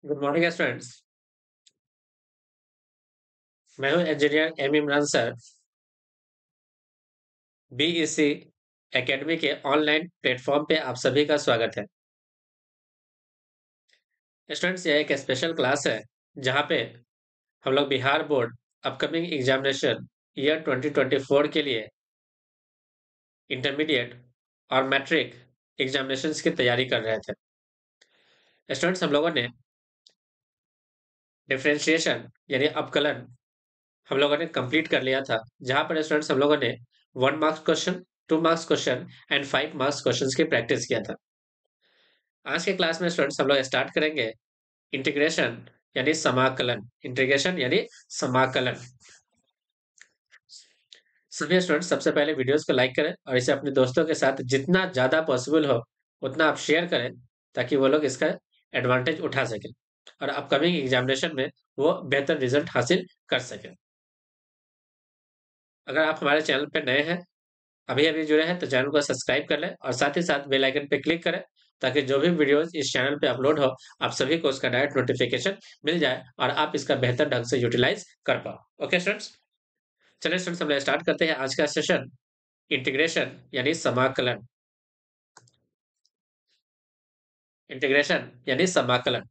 Good morning students. मैं हूं engineer M Imran sir. BEC academy के ऑनलाइन प्लेटफॉर्म पे आप सभी का स्वागत है। स्टूडेंट्स, यह एक स्पेशल क्लास है जहां पे हम लोग Bihar board upcoming examination year 2024 के लिए इंटरमीडिएट और मैट्रिक एग्जामिनेशंस की तैयारी कर रहे थे। स्टूडेंट्स, हम लोगों ने डिफरेंशिएशन यानी अपकलन हम लोगों ने कंप्लीट कर लिया था, जहां पर स्टूडेंट्स हम लोगों ने 1 marks question, 2 marks question and 5 marks question की प्रैक्टिस किया था। आज के क्लास में स्टूडेंट्स हम लोग स्टार्ट करेंगे इंटीग्रेशन यानी समाकलन। इंटीग्रेशन यानी समाकलन। सभी स्टूडेंट्स सबसे पहले वीडियोस को लाइक करें और इसे अपने दोस्तों के साथ जितना ज्यादा पॉसिबल हो उतना आप शेयर करें, ताकि वो लोग इसका एडवांटेज उठा सकें और अपकमिंग एग्जामिनेशन में वो बेहतर रिजल्ट हासिल कर सकें। अगर आप हमारे चैनल पर नए हैं, अभी अभी जुड़े हैं, तो चैनल को सब्सक्राइब कर लें और साथ ही साथ बेल आइकन पे क्लिक करें, ताकि जो भी वीडियोस इस चैनल पे अपलोड हो आप सभी को उसका डायरेक्ट नोटिफिकेशन मिल जाए और आप इसका बेहतर ढंग से यूटिलाइज कर पाओ। ओके स्टूडेंट्स, चलिए स्टूडेंट्स, हम स्टार्ट करते हैं आज का सेशन, इंटीग्रेशन यानी समाकलन। इंटीग्रेशन यानी समाकलन।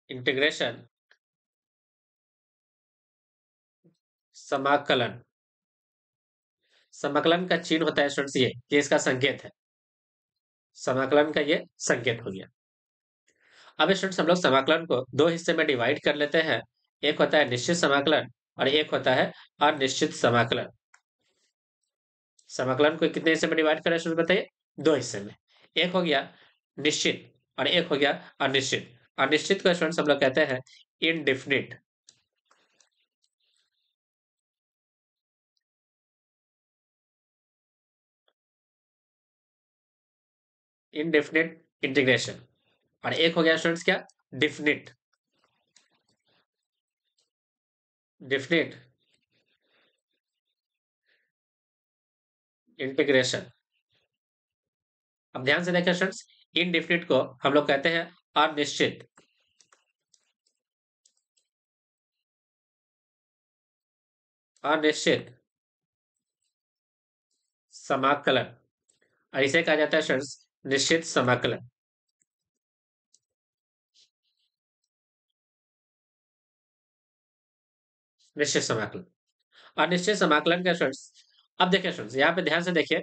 इंटीग्रेशन, समाकलन। समाकलन का चिन्ह होता है स्टूडेंट्स ये इसका संकेत है। समाकलन का ये संकेत हो गया। अब स्टूडेंट्स, हम लोग समाकलन को दो हिस्से में डिवाइड कर लेते हैं। एक होता है निश्चित समाकलन और एक होता है अनिश्चित समाकलन। समाकलन को कितने हिस्से में डिवाइड करें स्टूडेंट बताइए? दो हिस्से में। एक हो गया निश्चित और एक हो गया अनिश्चित। अनिश्चित को स्टूडेंट्स हम लोग कहते हैं इनडिफिनिट। Indefinite integration. और एक हो गया स्टूडेंट्स क्या? डिफिनिट। Definite integration. अब ध्यान से देखें स्टूडेंट्स, इनडेफिनिट को हम लोग कहते हैं अनिश्चित। अनिश्चित समाकलन। और इसे कहा जाता है स्टूडेंट्स निश्चित समाकलन। निश्चित समाकलन। अनिश्चित समाकलन का स्टूडेंट्स, अब देखिए स्टूडेंट्स, यहाँ पे ध्यान से देखिए,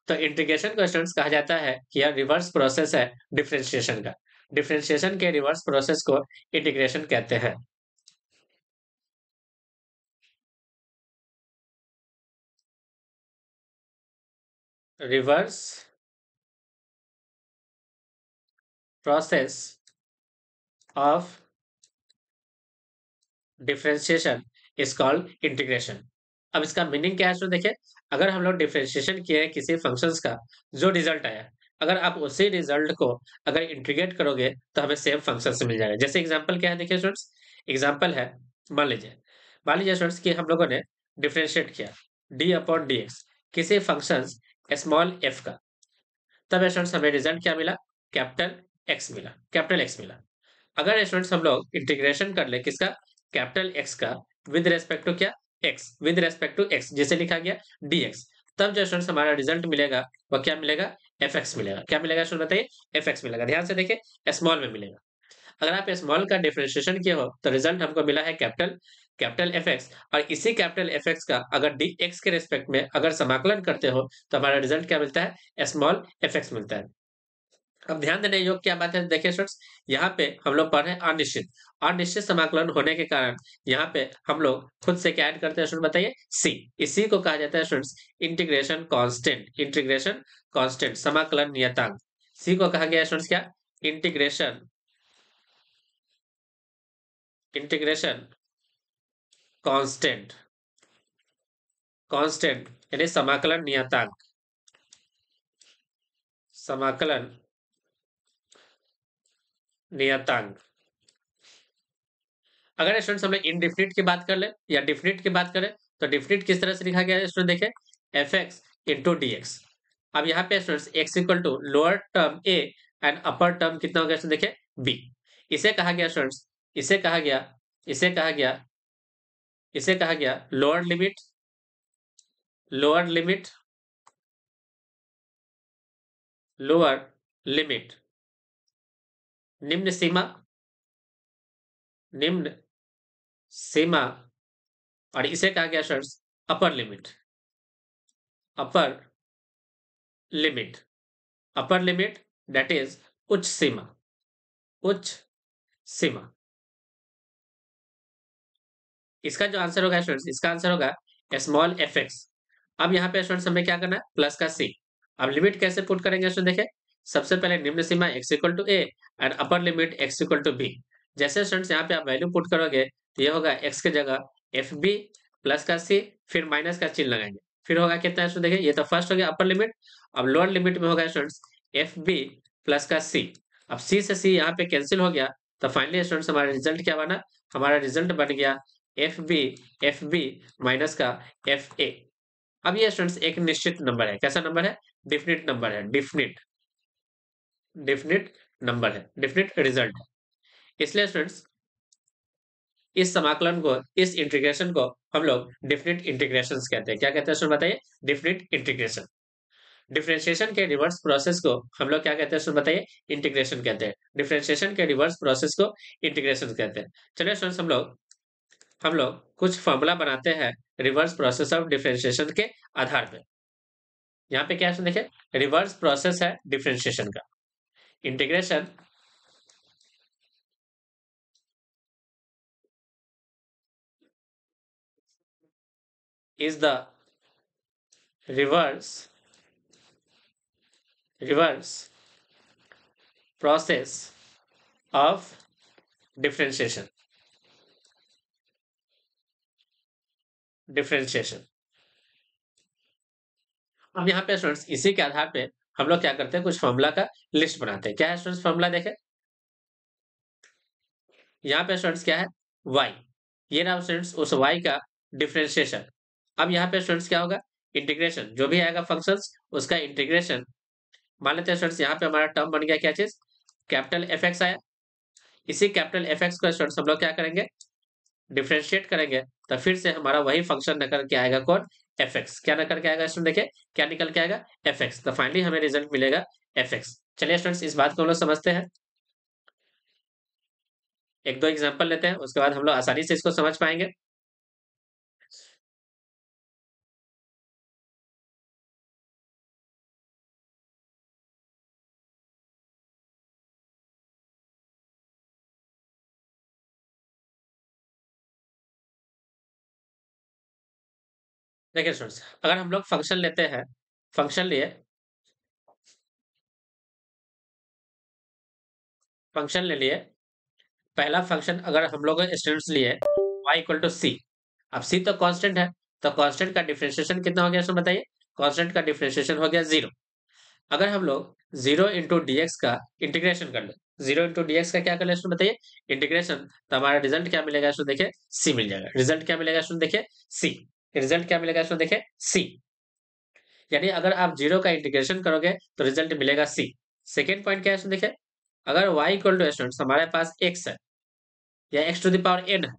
तो इंटीग्रेशन को स्टूडेंट्स कहा जाता है कि यह रिवर्स प्रोसेस है डिफरेंशिएशन का। डिफरेंशिएशन के रिवर्स प्रोसेस को इंटीग्रेशन कहते हैं। Reverse process of differentiation is called integration. अब इसका मीनिंग क्या है स्टूडेंट देखिए, अगर हम लोग डिफरेंशिएशन किए किसी फंक्शंस का, जो रिजल्ट आया, अगर आप उसी रिजल्ट को अगर इंटीग्रेट करोगे तो हमें सेम फंक्शन से मिल जाएगा। जैसे एग्जांपल क्या है देखिए स्टूडेंट्स, एग्जांपल है, मान लीजिए स्टूडेंट्स कि हम लोगों ने डिफरेंशिएट किया डी अपॉन डी एक्स किसी फंक्शन स्मॉल एफ का, तब स्टूडेंट्स हमें रिजल्ट क्या मिला? कैपिटल एक्स मिला, कैपिटल एक्स मिला। अगर स्टूडेंट्स हम लोग इंटीग्रेशन कर ले किसका? कैपिटल एक्स का, विद रेस्पेक्ट टू क्या? X, with respect to x, जिसे लिखा गया dx, तब जो स्टूडेंट्स हमारा रिजल्ट मिलेगा वो क्या मिलेगा? fx मिलेगा। क्या मिलेगा स्टूडेंट बताइए? fx मिलेगा। ध्यान से देखिए, स्मॉल में मिलेगा। अगर आप स्मॉल का डिफरेंशिएशन किए हो तो रिजल्ट हमको मिला है कैपिटल कैपिटल fx, और इसी कैपिटल fx का अगर dx के रेस्पेक्ट में अगर समाकलन करते हो तो हमारा रिजल्ट क्या मिलता है? स्मॉल fx मिलता है। अब ध्यान देने योग्य क्या बात है देखिए स्टूडेंट्स, यहाँ पे हम लोग पढ़ रहे हैं अनिश्चित। अनिश्चित समाकलन होने के कारण यहाँ पे हम लोग खुद से क्या ऐड करते हैं स्टूडेंट बताइए? सी। इसी को कहा जाता है students integration constant. Integration constant, समाकलन नियतांक। सी को कहा गया है स्टूडेंट्स क्या? Integration, integration constant. कांस्टेंट यानी समाकलन नियतांक। समाकलन नियतांक। अगर स्टूडेंट्स हम लोग इनडिफिनिट की बात कर ले या डिफिनिट की बात करें तो डिफिनिट किस तरह से लिखा गया है स्टूडेंट देखें f x into d x. अब यहाँ पे students x equal to lower term a and upper term कितना हो गया स्टूडेंट देखें बी। इसे कहा गया स्टूडेंट्स इसे कहा गया इसे कहा गया इसे कहा गया लोअर लिमिट लोअर लिमिट निम्न सीमा निम्न सीमा। और इसे कहा गया students upper limit upper limit upper limit that is उच्च सीमा उच्च सीमा। इसका जो आंसर होगा स्टूडेंट्स इसका आंसर होगा स्मॉल एफ एक्स। अब यहाँ पे स्टूडेंट्स हमें क्या करना है प्लस का सी। अब लिमिट कैसे पुट करेंगे स्टूडेंट देखें सबसे पहले निम्न सीमा x equal to a and upper limit x equal to b. जैसे स्टूडेंट्स यहाँ पे आप वैल्यू पुट करोगे तो ये होगा x की जगह एफ बी प्लस का सी फिर माइनस का चिन्ह लगाएंगे फिर होगा कितना स्टूडेंट देखिए ये तो फर्स्ट हो गया अपर लिमिट। अब लोअर लिमिट में होगा स्टूडेंट्स एफ बी प्लस का सी। अब सी से सी यहाँ पे कैंसिल हो गया तो फाइनली स्टूडेंट्स हमारा रिजल्ट क्या बना हमारा रिजल्ट बन गया एफ बी माइनस का एफ ए। अब ये स्टूडेंट्स एक निश्चित नंबर है कैसा नंबर है डिफिनिट नंबर है डिफिनिट नंबर है डिफिनिट रिजल्ट है। इसलिए स्टूडेंट्स इस समाकलन को इस इंटीग्रेशन को हम लोग डिफिनिट इंटीग्रेशन कहते हैं। क्या कहते हैं स्टूडेंट बताइए डिफिनिट इंटीग्रेशन। डिफरेंशिएशन के रिवर्स प्रोसेस को हम लोग क्या कहते हैं स्टूडेंट बताइए इंटीग्रेशन कहते हैं। डिफरेंशिएशन के रिवर्स प्रोसेस को इंटीग्रेशन कहते हैं। चलिए स्टूडेंट्स हम लोग कुछ फॉर्मूला बनाते हैं रिवर्स प्रोसेस ऑफ डिफरेंशिएशन के आधार पे। यहाँ पे क्या है देखिए रिवर्स प्रोसेस है डिफरेंशिएशन का integration is the reverse process of differentiation अब यहाँ पे स्टूडेंट्स इसी के आधार पे हम लोग क्या करते हैं कुछ फॉर्मूला का लिस्ट बनाते हैं। क्या है स्टूडेंट्स फॉर्मूला देखें यहाँ पे स्टूडेंट्स क्या है y। ये रहा स्टूडेंट्स उस y का डिफरेंशिएशन। अब यहाँ पे स्टूडेंट्स क्या होगा इंटीग्रेशन जो भी आएगा फंक्शंस उसका इंटीग्रेशन। मान लेते हैं स्टूडेंट्स यहाँ पे हमारा टर्म बन गया क्या चीज कैपिटल एफ एक्स आया। इसी कैपिटल एफ एक्स को स्टूडेंट्स हम लोग क्या करेंगे डिफरेंशिएट करेंगे तो फिर से हमारा वही फंक्शन निकल के आएगा कौन एफ एक्स। क्या निकल के आएगा स्टूडेंट देखिए क्या निकल के आएगा एफ एक्स। तो फाइनली हमें रिजल्ट मिलेगा एफ एक्स। चलिए स्टूडेंट्स इस बात को हम लोग समझते हैं एक दो एग्जांपल लेते हैं उसके बाद हम लोग आसानी से इसको समझ पाएंगे। देखिए स्टूडेंट्स अगर हम लोग फंक्शन लेते हैं फंक्शन लिए फंक्शन ले लिए पहला फंक्शन अगर हम लोग स्टूडेंट्स लिए y इक्वल टू सी। अब सी तो कांस्टेंट है तो कांस्टेंट का डिफरेंशिएशन कितना हो गया इसमें बताइए कांस्टेंट का डिफरेंशिएशन हो गया 0। अगर हम लोग 0 इंटू डी एक्स का इंटीग्रेशन कर ले 0 इंटू डी एक्स का क्या कर ले इसमें बताइए इंटीग्रेशन तो हमारा रिजल्ट क्या मिलेगा इसमें देखिए सी मिल जाएगा। रिजल्ट क्या मिलेगा इसमें देखिए सी। रिजल्ट क्या मिलेगा इसमें देखिए सी। यानी अगर आप 0 का इंटीग्रेशन करोगे तो रिजल्ट मिलेगा सी। सेकेंड पॉइंट क्या है इसमें देखिए अगर y इक्वल टू स्टूडेंट्स हमारे पास x है या x to the power n है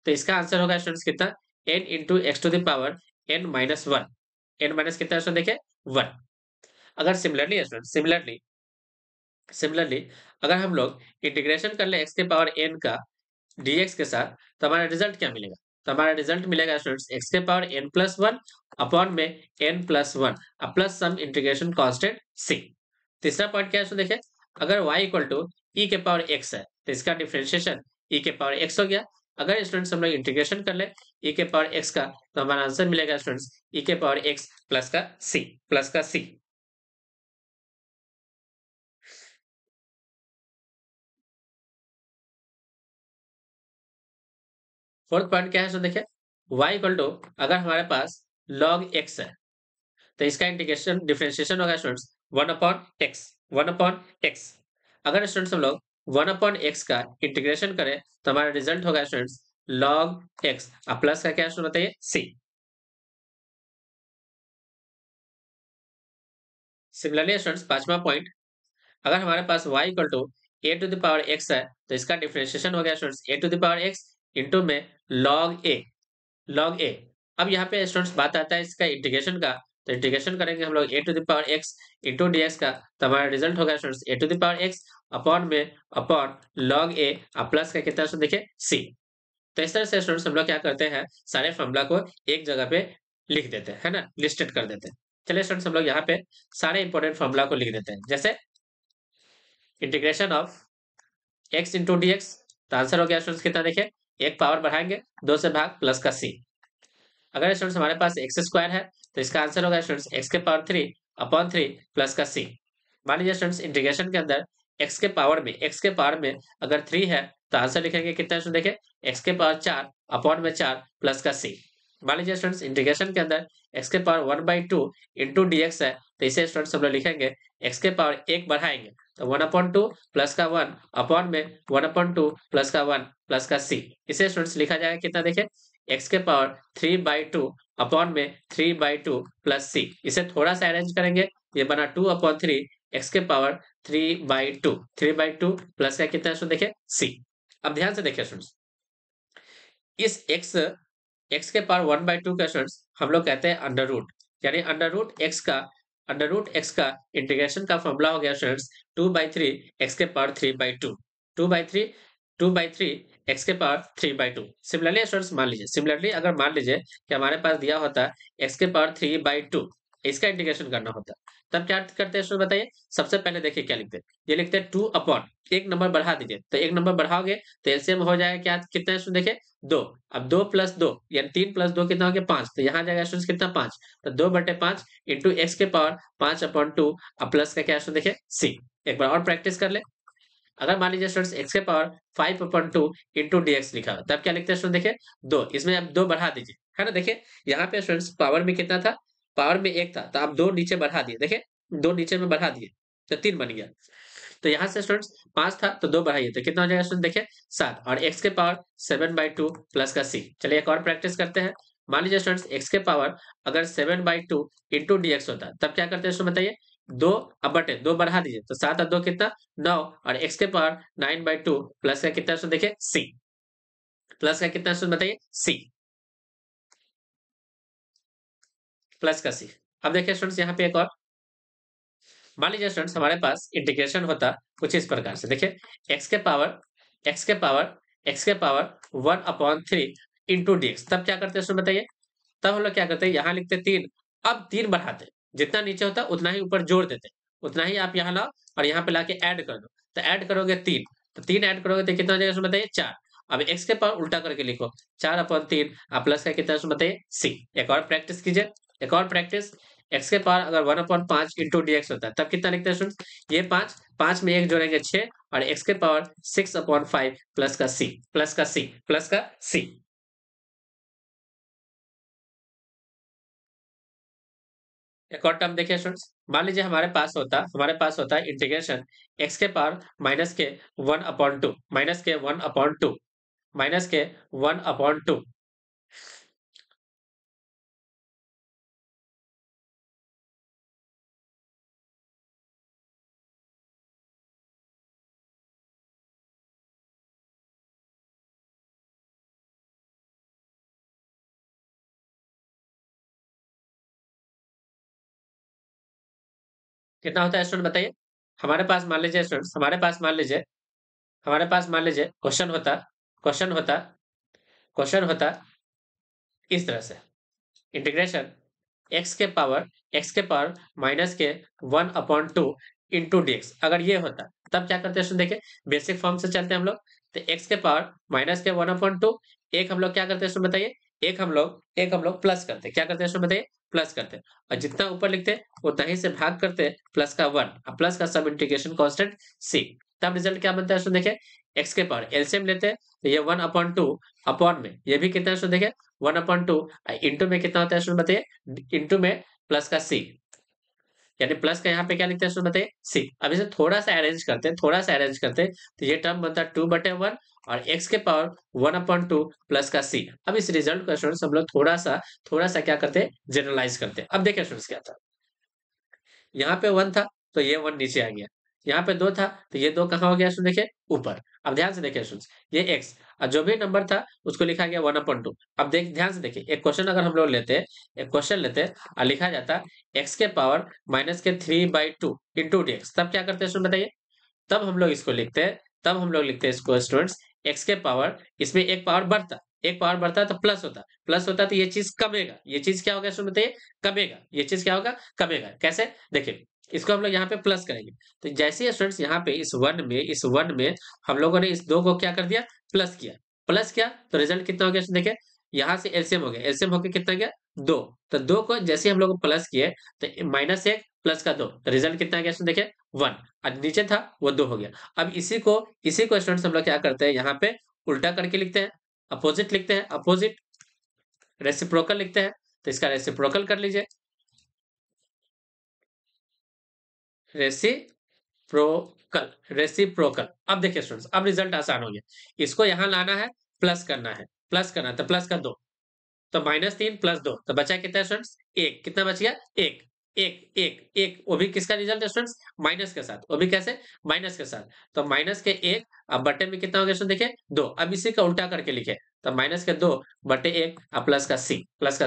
तो इसका आंसर होगा स्टूडेंट्स कितना n into x to the power n minus one. n minus कितना है देखिए 1। अगर सिमिलरली अगर हम लोग इंटीग्रेशन कर ले x के पावर n का dx के साथ तो हमारा रिजल्ट क्या मिलेगा तो हमारा रिजल्ट मिलेगा स्टूडेंट्स x के power n plus one upon में n plus one plus some integration constant c। तीसरा पॉइंट क्या है इसमें देखिए अगर y इक्वल टू e के पावर x है तो इसका डिफरेंशिएशन e के पावर x हो गया। अगर स्टूडेंट्स हम लोग इंटीग्रेशन कर ले e के पावर x का तो हमारा आंसर मिलेगा स्टूडेंट्स e के पावर x प्लस का c। फोर्थ पॉइंट क्या है सो देखिए y इक्वल टू अगर हमारे पास log x है तो इसका इंटीग्रेशन डिफरेंशिएशन होगा स्टूडेंट्स 1/x। अगर स्टूडेंट्स हम लोग 1/x का इंटीग्रेशन करें तो हमारा रिजल्ट होगा स्टूडेंट्स लॉग एक्स। अब प्लस का क्या स्टूडेंट बताइए, सी। सिमिलरली स्टूडेंट्स पांचवा पॉइंट, अगर हमारे पास y equal to a to the power x है तो इसका डिफरेंशिएशन हो गया students a to the power x into में लॉग ए। Log a. अब यहाँ पे स्टूडेंट्स बात आता है इसका इंटीग्रेशन का, तो इंटीग्रेशन करेंगे हम लोग a to the power x into d x का, तो हमारा रिजल्ट होगा students a to the power x upon में अपॉन लॉग ए प्लस का कितना स्टूडेंट देखिए सी। तो इस तरह से स्टूडेंट्स हम लोग क्या करते हैं, सारे फॉर्मूला को एक जगह पे लिख देते हैं, है ना, लिस्टेड कर देते हैं। चलिए स्टूडेंट्स हम लोग यहाँ पे सारे इंपॉर्टेंट फॉर्मूला को लिख देते हैं, जैसे integration of x into d x. तो आंसर हो गया स्टूडेंट्स कितना देखिए, एक पावर बढ़ाएंगे 2 से भाग प्लस का सी। अगर स्टूडेंट्स हमारे पास एक्स स्क्वायर है तो इसका आंसर होगा स्टूडेंट्स एक्स के पावर 3 अपॉन 3 प्लस का सी। मान लीजिए स्टूडेंट्स इंटीग्रेशन के अंदर एक्स के पावर में अगर 3 है तो आंसर लिखेंगे कितना स्टूडेंट देखिए, एक्स के पावर 4 अपॉन में 4 प्लस का सी। मान लीजिए स्टूडेंट्स इंटीग्रेशन के अंदर एक्स के पावर 1/2 इंटू डी एक्स है, तो इसे स्टूडेंट्स हम लोग लिखेंगे एक्स के पावर 1 बढ़ाएंगे तो 1/2 प्लस का 1 अपॉन में 1/2 प्लस का 1 प्लस का सी। इसे स्टूडेंट्स लिखा जाएगा कितना देखिए, एक्स के पावर 3/2 अपॉन में 3/2 प्लस सी। इसे थोड़ा सा अरेंज करेंगे, ये बना 2/3 एक्स के पावर 3/2 प्लस का कितना स्टूडेंट देखिए सी। अब ध्यान से देखिए स्टूडेंट्स, इस एक्स के पावर 1/2 का स्टूडेंट्स हम लोग कहते हैं अंडर रूट, यानी अंडर रूट एक्स का इंटीग्रेशन का फॉर्मूला हो गया स्टूडेंट्स 2/3 एक्स के पावर 3/2। 2/3 2/3 एक्स के पावर 3/2। सिमिलरली स्टूडेंट्स सिमिलरली अगर मान लीजिए कि हमारे पास दिया होता एक्स के पावर 3/2, इसका इंटीग्रेशन करना होता, तब क्या करते हैं स्टूडेंट बताइए। सबसे पहले देखिए क्या लिखते हैं, ये लिखते हैं 2 अपॉन एक नंबर बढ़ा दीजिए, तो एक नंबर बढ़ाओगे तो एलसीएम हो जाएगा क्या, कितना स्टूडेंट देखिए 2। अब 2 प्लस 2 यानी 3 प्लस 2 कितना हो गया 5, तो यहाँ जाएगा स्टूडेंट कितना 5, तो 2/5 इंटू एक्स के पावर 5/2 अब प्लस का क्या स्टूडेंट देखिए सी। एक बार और प्रैक्टिस कर ले। अगर मान लीजिए स्टूडेंट्स एक्स के पावर 5/2 इंटू डीएक्स लिखा हो तब क्या लिखते हैं स्टूडेंट देखिए 2, इसमें अब 2 बढ़ा दीजिए, है ना। देखिए यहाँ पे स्टूडेंट्स पावर में कितना था, पावर में 1 था, तो आप 2 नीचे बढ़ा दिए, देखिए 2 नीचे में बढ़ा दिए तो 3 बन गया। तो यहाँ से स्टूडेंट्स 5 था तो 2 बढ़ाइए तो कितना हो जाएगा स्टूडेंट देखिए 7, और एक्स के पावर 7/2 प्लस का सी। चलिए एक और प्रैक्टिस करते हैं। मान लीजिए स्टूडेंट्स एक्स के पावर अगर 7/2 इंटू डीएक्स होता तब क्या करते हैं स्टूडेंट बताइए, 2 अब बटे 2 बढ़ा दीजिए तो 7 और 2 कितना 9, और एक्स के पावर 9/2 प्लस का कितना स्टूडेंट देखिए सी। प्लस का कितना स्टूडेंट बताइए सी, प्लस का सी। अब देखिए स्टूडेंट्स यहाँ पे एक और, मान लीजिए स्टूडेंट्स हमारे पास इंटीग्रेशन होता कुछ इस प्रकार से, देखिए एक्स के पावर एक्स के पावर एक्स के पावर 1/3 इंटू डीएक्स, तब क्या करते हैं स्टूडेंट बताइए। तब हम लोग क्या करते हैं, यहाँ लिखते 3, अब 3 बढ़ाते, जितना नीचे होता उतना ही ऊपर जोड़ देते, उतना ही आप यहाँ लाओ और यहाँ पे लाके ऐड कर दो, तो ऐड करोगे 3, तो 3 ऐड करोगे तो कितना हो जाएगा स्टूडेंट बताइए 4। अब एक्स के पावर उल्टा करके लिखो 4/3 आप प्लस का कितना स्टूडेंट बताइए सी। एक और प्रैक्टिस कीजिए, एक और प्रैक्टिस। एक्स के पावर अगर 1/5 इंटू डीएक्स होता है तब कितना लिखते हैं स्टूडेंट, ये 5, 5 में 1 जोड़ेंगे 6, और एक्स के पावर 6/5 प्लस का सी, प्लस का सी, प्लस का सी। एक और टर्म देखिए स्टूडेंट्स, मान लीजिए हमारे पास होता है इंटीग्रेशन एक्स के पावर माइनस के 1/2 कितना होता है स्टूडेंट बताइए। हमारे पास मान लीजिए क्वेश्चन होता इस तरह से, इंटीग्रेशन एक्स के पावर -के 1/2 इंटू डीएक्स, अगर ये होता तब क्या करते हैं देखिए, बेसिक फॉर्म से चलते हैं हम लोग। तो एक्स के पावर -के 1/2, एक हम लोग क्या करते हैं बताइए, एक हम लोग प्लस करते, क्या करते हैं बताइए प्लस करते, और जितना ऊपर लिखते उतना ही से भाग करते प्लस का 1, और प्लस का सब इंटीग्रेशन कांस्टेंट सी। तब रिजल्ट क्या बनता है देखिए, एक्स के पावर एलसीएम लेते हैं तो ये 1/2 अपॉन में ये भी कितना है देखिए 1/2 इंटू में कितना होता है स्टूडेंट बताइए, इंटू में प्लस का सी। यानी प्लस का यहाँ पे क्या लिखते हैं स्टूडेंट बताइए सी। अब इसे थोड़ा सा अरेंज करते हैं, थोड़ा सा अरेंज करते हैं, तो ये टर्म बनता है 2/1 और x के पावर 1/2 प्लस का सी। अब इस रिजल्ट को स्टूडेंट्स हम लोग थोड़ा सा क्या करते हैं, जनरलाइज करते हैं। अब देखिए स्टूडेंट्स क्या था, यहाँ पे 1 था तो ये 1 नीचे आ गया, यहाँ पे 2 था तो ये 2 कहाँ हो गया स्टूडेंट देखिए ऊपर। अब ध्यान से देखिए स्टूडेंट्स, ये x और जो भी नंबर था उसको लिखा गया 1/2। अब देख ध्यान से देखिए, एक क्वेश्चन अगर हम लोग लेते हैं, एक क्वेश्चन लेते हैं और लिखा जाता x के पावर -3/2 इंटू dx, तब क्या करते हैं स्टूडेंट बताइए, तब हम लोग इसको लिखते हैं, तब हम लोग लिखते हैं इसको स्टूडेंट्स x के पावर, इसमें एक पावर बढ़ता, एक पावर बढ़ता है तो प्लस होता, प्लस होता तो ये चीज कमेगा, ये चीज क्या होगा स्टूडेंट बताइए, कमेगा, ये चीज क्या होगा, कमेगा। कैसे देखिए, इसको हम लोग यहाँ पे प्लस करेंगे, तो जैसे ही स्टूडेंट्स यहाँ पे इस वन में हम लोगों ने इस 2 को क्या कर दिया, प्लस किया तो रिजल्ट कितना हो गया देखिए, यहाँ से एलसीएम हो गया, एलसीएम होकर कितना गया 2, तो 2 को जैसे ही हम लोग प्लस किए तो -1 प्लस का 2, तो रिजल्ट कितना गया देखिए 1, और नीचे था वो 2 हो गया। अब इसी को स्टूडेंट्स हम लोग क्या करते हैं, यहाँ पे उल्टा करके लिखते हैं, अपोजिट लिखते हैं, अपोजिट रेसिप्रोकल लिखते हैं, तो इसका रेसिप्रोकल कर लीजिए, रेसिप्रोकल, रेसिप्रोकल। अब देखिए स्टूडेंट्स, अब रिजल्ट आसान हो गया, इसको यहाँ लाना है, प्लस करना है तो प्लस का 2, तो -3 प्लस 2 तो बचा कितना स्टूडेंट्स 1, कितना बच गया 1, 1 1 1, वो भी किसका रिजल्ट है स्टूडेंट्स, माइनस के साथ, वो भी कैसे, माइनस के साथ, तो माइनस के 1 अब बटे में कितना हो गया स्टूडेंट देखिए 2, अब इसी का उल्टा करके लिखे, तो -2/1 अब प्लस का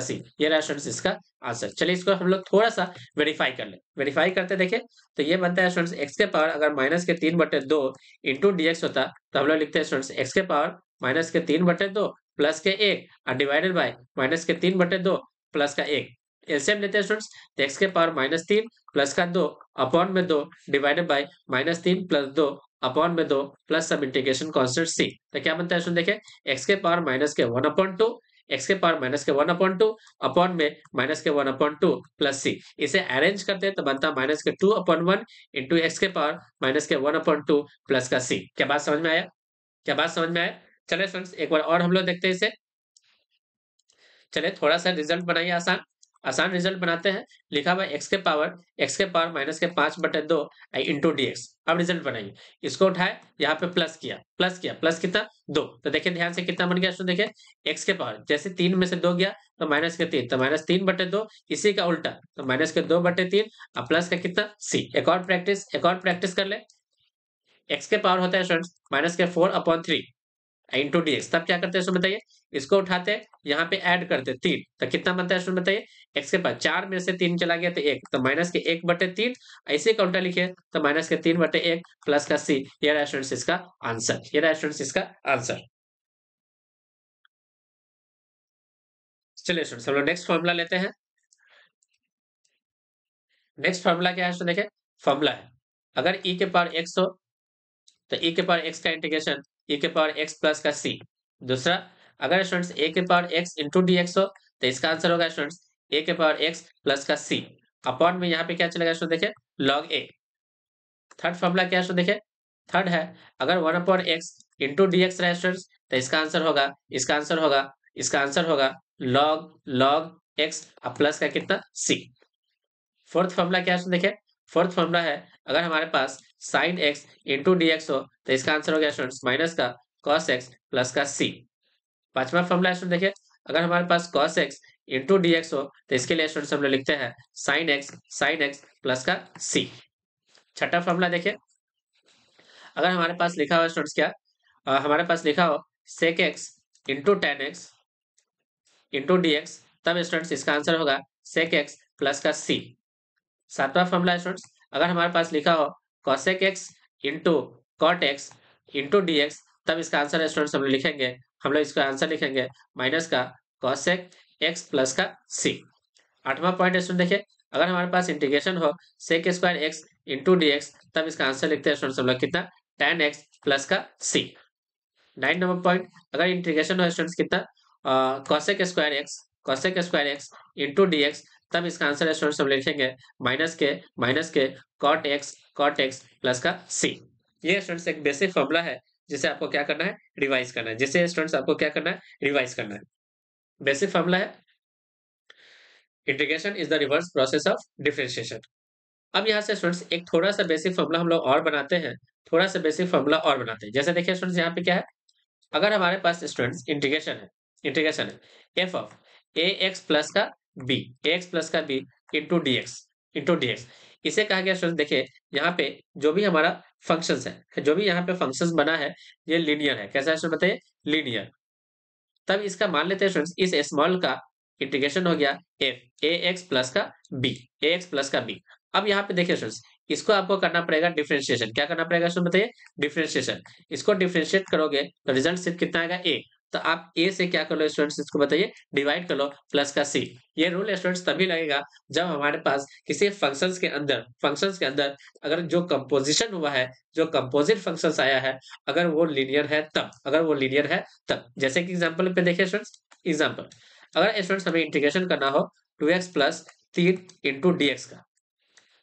सी, ये रहा स्टूडेंट्स इसका आंसर। चलिए इसको हम लोग थोड़ा सा वेरीफाई कर ले, वेरीफाई करते देखिए, तो ये बनता है स्टूडेंट्स x के पावर अगर -3/2 इंटू dx होता, तो हम लोग लिखते हैं स्टूडेंट्स x के पावर -3/2 प्लस के 1 और डिवाइडेड बाय -3/2 प्लस का 1, एलसीएम लेते हैं स्टूडेंट्स, तो x के पावर -3 प्लस का 2 अपॉन में 2 डिवाइडेड बाय -3 प्लस 2 अपॉन में 2 प्लस सब इंटीग्रेशन कांस्टेंट c, तो क्या बनता है स्टूडेंट देखिए x के पावर -1/2, x के पावर -1/2 अपॉन में -1/2 प्लस c, इसे अरेंज करते हैं तो बनता है -2/1 इंटू x के पावर -1/2 प्लस का c। क्या बात समझ में आया, क्या बात समझ में आया। चलिए फ्रेंड्स एक बार और हम लोग देखते हैं इसे, चलिए थोड़ा सा रिजल्ट बनाइए आसान, आसान रिजल्ट बनाते हैं। लिखा हुआ x के पावर -5/2 इंटू dx। अब रिजल्ट बनाइए, इसको उठाए यहाँ पे प्लस कितना 2, तो देखिए ध्यान से कितना बन गया इसको देखिए, x के पावर जैसे 3 में से 2 गया तो -3, तो -3/2, इसी का उल्टा तो -2/3 और प्लस का कितना c। एक और प्रैक्टिस कर ले, x के पावर होता है स्टूडेंट्स -4/3 इंटू dx, तब क्या करते हैं इसको बताइए, इसको उठाते हैं यहाँ पे ऐड करते हैं 3, तो कितना बनता है स्टूडेंट बताइए, x के पास 4 में से 3 चला गया तो 1, तो -1/3, ऐसे का उल्टा लिखे तो -3/1 प्लस का c, ये रहा स्टूडेंट्स इसका आंसर, ये रहा स्टूडेंट्स इसका आंसर। चलिए स्टूडेंट्स हम लोग नेक्स्ट फॉर्मूला लेते हैं। नेक्स्ट फॉर्मूला क्या है स्टूडेंट देखिए, फॉर्मूला है अगर e के पावर x हो तो e के पावर x का इंटीग्रेशन e के पावर x प्लस का c। दूसरा, अगर स्टूडेंट्स a के पावर x इंटू dx हो तो इसका आंसर होगा स्टूडेंट्स a के पावर x प्लस का c, अपॉन में यहाँ पे क्या चलेगा स्टूडेंट देखिए log a। थर्ड फॉर्मूला क्या है स्टूडेंट देखिए, थर्ड है अगर 1/x इंटू dx रहे स्टूडेंट्स तो इसका आंसर होगा log x प्लस का कितना c। फोर्थ फॉर्मूला क्या है देखिए, फोर्थ फॉर्मूला है अगर हमारे पास sin x इंटू dx हो तो इसका आंसर हो गया स्टूडेंट्स माइनस का cos x प्लस का c। पांचवा फॉर्मूला स्टूडेंट देखिए, अगर हमारे पास cos x इंटू dx हो तो इसके लिए स्टूडेंट्स हम लोग लिखते हैं sin x प्लस का c। छठा फॉर्मूला देखिए, अगर हमारे पास लिखा हुआ स्टूडेंट्स क्या, हमारे पास लिखा हो sec x into tan x into dx, तब स्टूडेंट्स इसका आंसर होगा sec x प्लस का c। सातवां फॉर्मूला स्टूडेंट्स, अगर हमारे पास लिखा हो cosec x into cot x into dx, तब इसका आंसर स्टूडेंट्स हम लोग इसका आंसर लिखेंगे माइनस का cosec x प्लस का c। आठवां पॉइंट स्टूडेंट देखिए, अगर हमारे पास इंटीग्रेशन हो sec square x into dx, तब इसका आंसर लिखते हैं स्टूडेंट्स हम लोग कितना tan x प्लस का c। 9 नंबर पॉइंट, अगर इंटीग्रेशन हो स्टूडेंट्स कितना cosec square x into dx, तब इसका आंसर स्टूडेंट्स हम लिखेंगे माइनस के cot x प्लस का c। ये स्टूडेंट्स एक बेसिक फॉर्मूला है जिसे आपको क्या करना है, रिवाइज करना है, जिसे स्टूडेंट्स आपको क्या करना है, रिवाइज करना है। बेसिक फॉर्मूला है integration is the reverse process of differentiation. अब यहाँ से स्टूडेंट्स एक थोड़ा-सा बेसिक फ़ॉर्मूला हम लोग और बनाते हैं, थोड़ा-सा बेसिक फ़ॉर्मूला और बनाते हैं। जैसे देखिए स्टूडेंट्स यहाँ पे क्या है, अगर हमारे पास स्टूडेंट्स इंटीग्रेशन है F of A x plus का बी, ए एक्स प्लस का बी इंटू डीएक्स। इसे कहा गया स्टूडेंट्स देखिए यहाँ पे जो भी हमारा फंक्शंस है, जो भी यहाँ पे फंक्शंस बना है, ये लीनियर है। कैसा है स्टूडेंट बताइए? लीनियर। तब इसका मान लेते हैं स्टूडेंट्स इस स्मॉल का इंटीग्रेशन हो गया एफ ए एक्स प्लस का बी, ए एक्स प्लस का बी। अब यहाँ पे देखिए स्टूडेंट्स इसको आपको करना पड़ेगा डिफरेंशिएशन। क्या करना पड़ेगा स्टूडेंट बताइए? डिफरेंशिएशन। इसको डिफरेंशिएट करोगे तो रिजल्ट सिर्फ कितना आएगा? ए। तो आप ए से क्या कर लो स्टूडेंट्स, इसको बताइए, डिवाइड कर लो प्लस का सी। ये रूल स्टूडेंट्स तभी लगेगा जब हमारे पास किसी फंक्शंस के अंदर अगर जो कंपोजिशन हुआ है, जो कंपोजिट फंक्शंस आया है, अगर वो लीनियर है तब, जैसे कि एग्जांपल पे देखिए स्टूडेंट्स, एग्जांपल अगर स्टूडेंट्स हमें इंटीग्रेशन करना हो 2x प्लस 3 इंटू डीएक्स का,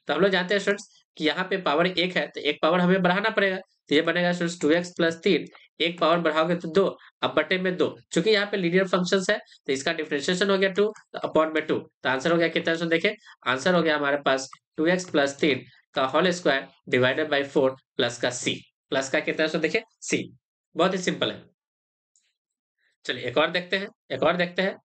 तो हम लोग जानते हैं स्टूडेंट्स कि यहाँ पे पावर 1 है तो एक पावर हमें बढ़ाना पड़ेगा। तो ये बनेगा स्टूडेंट्स 2x प्लस 3, एक पावर बढ़ाओगे तो 2, अब बटे में 2। चूंकि यहाँ पे लीनियर फंक्शंस है तो इसका डिफरेंशिएशन हो गया 2 तो अपॉन में 2। तो आंसर हो गया कितना स्टूडेंट? देखिए आंसर हो गया हमारे पास 2x प्लस 3 का whole square divided by 4 plus का सी। प्लस का कितना स्टूडेंट? देखिए सी। बहुत ही सिंपल है। चलिए एक और देखते हैं।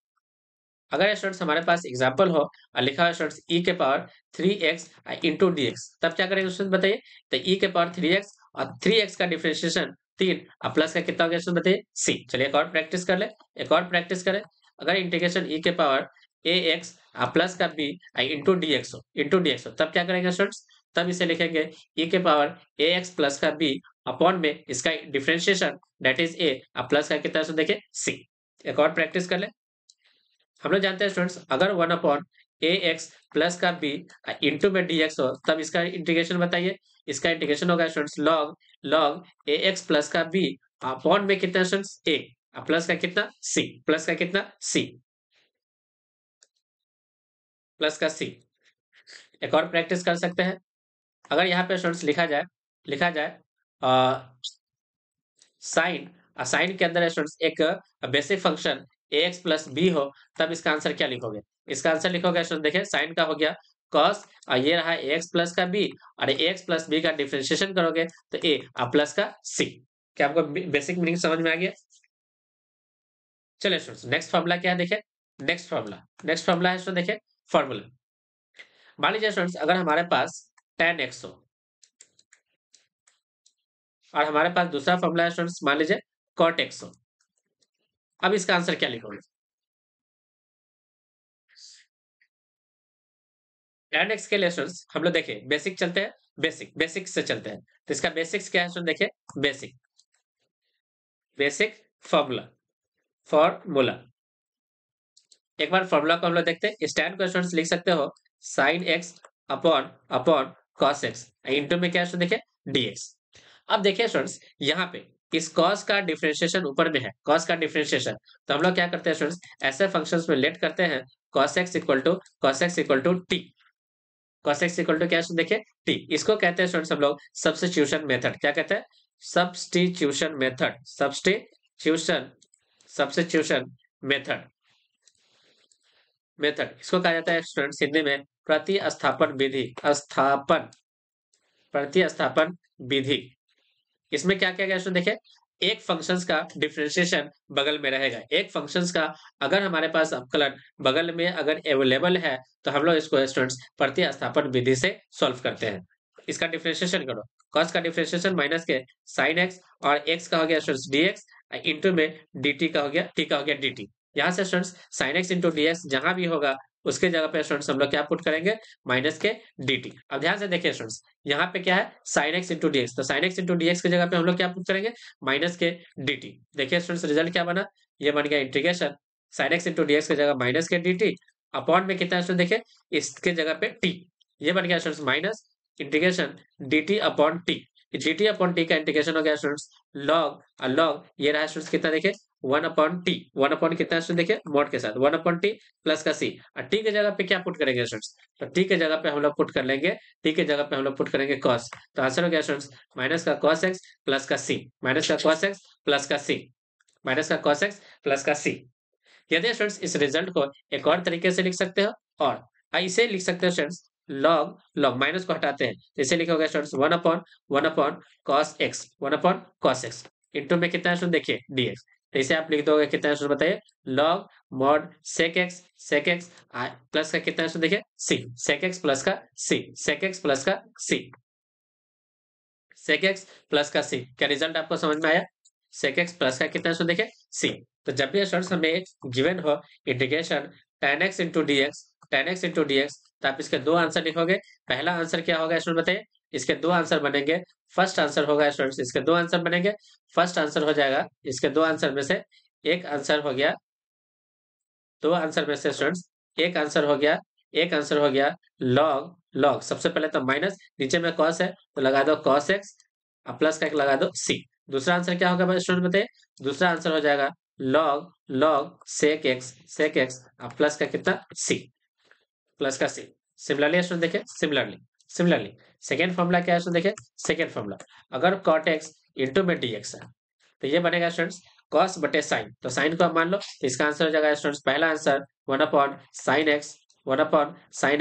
अगर स्टूडेंट्स हमारे पास एग्जाम्पल हो और लिखा है स्टूडेंट्स ई के पावर 3x इंटू डीएक्स, तब क्या करेंगे स्टूडेंट बताइए? तो ई के पावर 3x और 3x का डिफरेंशिएशन 3 और प्लस का कितना हो गया स्टूडेंट बताइए? सी। चलिए एक और प्रैक्टिस करें। अगर इंटीग्रेशन ई के पावर ए एक्स प्लस का बी इंटू डीएक्स हो तब क्या करेंगे स्टूडेंट्स? तब इसे लिखेंगे ई के पावर ए एक्स प्लस का बी अपॉन में इसका differentiation that is a plus का कितना स्टूडेंट देखिए? सी। एक और प्रैक्टिस कर ले। हम लोग जानते हैं स्टूडेंट्स अगर 1 अपॉन ए एक्स प्लस का बी इंटू में डीएक्स हो तब इसका इंटीग्रेशन बताइए। इसका इंटीग्रेशन होगा स्टूडेंट्स लॉग लॉग ए एक्स प्लस का बी अपॉन में कितना स्टूडेंट्स? ए प्लस का कितना? सी। प्लस का कितना? सी। प्लस का सी। एक और प्रैक्टिस कर सकते हैं। अगर यहाँ पे स्टूडेंट्स लिखा जाए साइन साइन के अंदर स्टूडेंट्स एक बेसिक फंक्शन ए एक्स प्लस बी हो तब इसका आंसर क्या लिखोगे? इसका आंसर लिखोगे स्टूडेंट देखिए साइन का हो गया कॉस और ये रहा ए एक्स प्लस का बी और ए एक्स प्लस बी का डिफरेंशिएशन करोगे तो ए प्लस का सी। क्या आपको बेसिक मीनिंग समझ में आ गया? चलिए स्टूडेंट्स नेक्स्ट फॉर्मूला क्या है देखिए। नेक्स्ट फॉर्मूला है स्टूडेंट देखिए फॉर्मूला। मान लीजिए स्टूडेंट्स अगर हमारे पास tan x हो और हमारे पास दूसरा फॉर्मूला है स्टूडेंट्स मान लीजिए cot x हो। अब इसका आंसर क्या लिखोगे? tan x के लिए स्टूडेंट्स हम लोग देखिए बेसिक चलते हैं, बेसिक से चलते हैं। तो इसका बेसिक्स क्या है स्टूडेंट देखिए? बेसिक बेसिक फॉर्मूला फॉर्मूला एक बार फॉर्मूला को हम लोग देखते हैं। स्टैंड को स्टूडेंट्स लिख सकते हो sine x upon upon cos x into में क्या है स्टूडेंट देखिए? dx। अब देखिए स्टूडेंट्स यहाँ पे इस cos का डिफरेंशिएशन ऊपर में है, cos का डिफरेंशिएशन। तो हम लोग क्या करते हैं स्टूडेंट्स ऐसे फंक्शंस में लेट करते हैं cos x equal to t। cos x equal to क्या है देखिए? t। इसको कहते हैं स्टूडेंट्स हम लोग सब्स्टिट्यूशन मेथड। क्या कहते हैं? Substitution method. Substitution method method इसको कहा जाता है स्टूडेंट्स हिंदी में प्रतिस्थापन विधि। प्रतिस्थापन विधि। इसमें क्या क्या गया स्टूडेंट देखिए एक फंक्शंस का डिफरेंशिएशन बगल में रहेगा। एक फंक्शंस का अगर हमारे पास अवकलन बगल में अगर अवेलेबल है तो हम लोग इसको स्टूडेंट्स प्रतिस्थापन विधि से सॉल्व करते हैं। इसका डिफरेंशिएशन करो। cos का डिफरेंशिएशन माइनस के sin x और x का हो गया स्टूडेंट्स dx इंटू में dt का हो गया t का हो गया dt। यहाँ से students sin x into dx जहां भी होगा उसके जगह पे स्टूडेंट्स हम लोग क्या पुट करेंगे? माइनस के dt। अब ध्यान से देखिए स्टूडेंट्स यहाँ पे क्या है? sin x into dx। तो sin x इंटू dx की जगह पे हम लोग क्या पुट करेंगे? माइनस के dt। देखिए स्टूडेंट्स रिजल्ट क्या बना? ये बन गया integration sin x into dx की जगह माइनस के dt अपॉन में कितना स्टूडेंट देखिए इसके जगह पे t। ये बन गया students minus integration dt upon t। dt upon t का इंटीग्रेशन हो गया स्टूडेंट्स लॉग ये रहा स्टूडेंट्स कितना देखिए? 1 अपॉन टी। 1 अपॉन कितना स्टूडेंट देखिए? मॉड के साथ 1 अपॉन टी प्लस का सी। और टी के जगह पे क्या पुट करेंगे स्टूडेंट्स? तो टी के जगह पे हम लोग पुट कर लेंगे cos। तो आंसर हो गया स्टूडेंट्स माइनस का cos x प्लस का सी। माइनस का cos x प्लस का सी। माइनस का cos x प्लस का सी। यदि स्टूडेंट्स इस रिजल्ट को एक और तरीके से लिख सकते हो और इसे लिख सकते हो स्टूडेंट्स लॉग लॉग माइनस को हटाते हैं तो इसे लिखा होगा students 1/1 cos x 1/cos x into में कितना है स्टूडेंट देखिए dx। तो इसे आप लिख दोगे कितना है स्टूडेंट बताइए log mod sec x plus का कितना है स्टूडेंट देखिए c sec x प्लस का c sec x प्लस का c sec x प्लस का c क्या रिजल्ट आपको समझ में आया? sec x प्लस का कितना है देखिए c। तो जब भी स्टूडेंट्स हमें एक गिवन हो integration tan x into dx तो आप इसके दो आंसर लिखोगे। पहला आंसर क्या होगा स्टूडेंट बताइए? इसके दो आंसर बनेंगे। फर्स्ट आंसर होगा स्टूडेंट्स इसके दो आंसर बनेंगे। फर्स्ट आंसर हो जाएगा इसके दो आंसर में से एक आंसर हो गया दो आंसर में से स्टूडेंट्स एक आंसर हो गया लॉग लॉग सबसे पहले तो माइनस नीचे में कॉस है तो लगा दो कॉस एक्स प्लस का एक लगा दो सी। दूसरा आंसर क्या होगा स्टूडेंट बताइए? दूसरा आंसर हो जाएगा log log sec x plus का कितना सी प्लस का सी। सिमिलरली स्टूडेंट देखिए सिमिलरली सेकेंड फॉर्मूला क्या है स्टूडेंट देखिए? सेकेंड फॉर्मूला अगर कॉट एक्स इंटू में डी एक्स है तो ये बनेगा स्टूडेंट्स कॉस बटे साइन। तो साइन को आप मान लो तो इसका आंसर हो जाएगा स्टूडेंट्स पहला आंसर 1/sin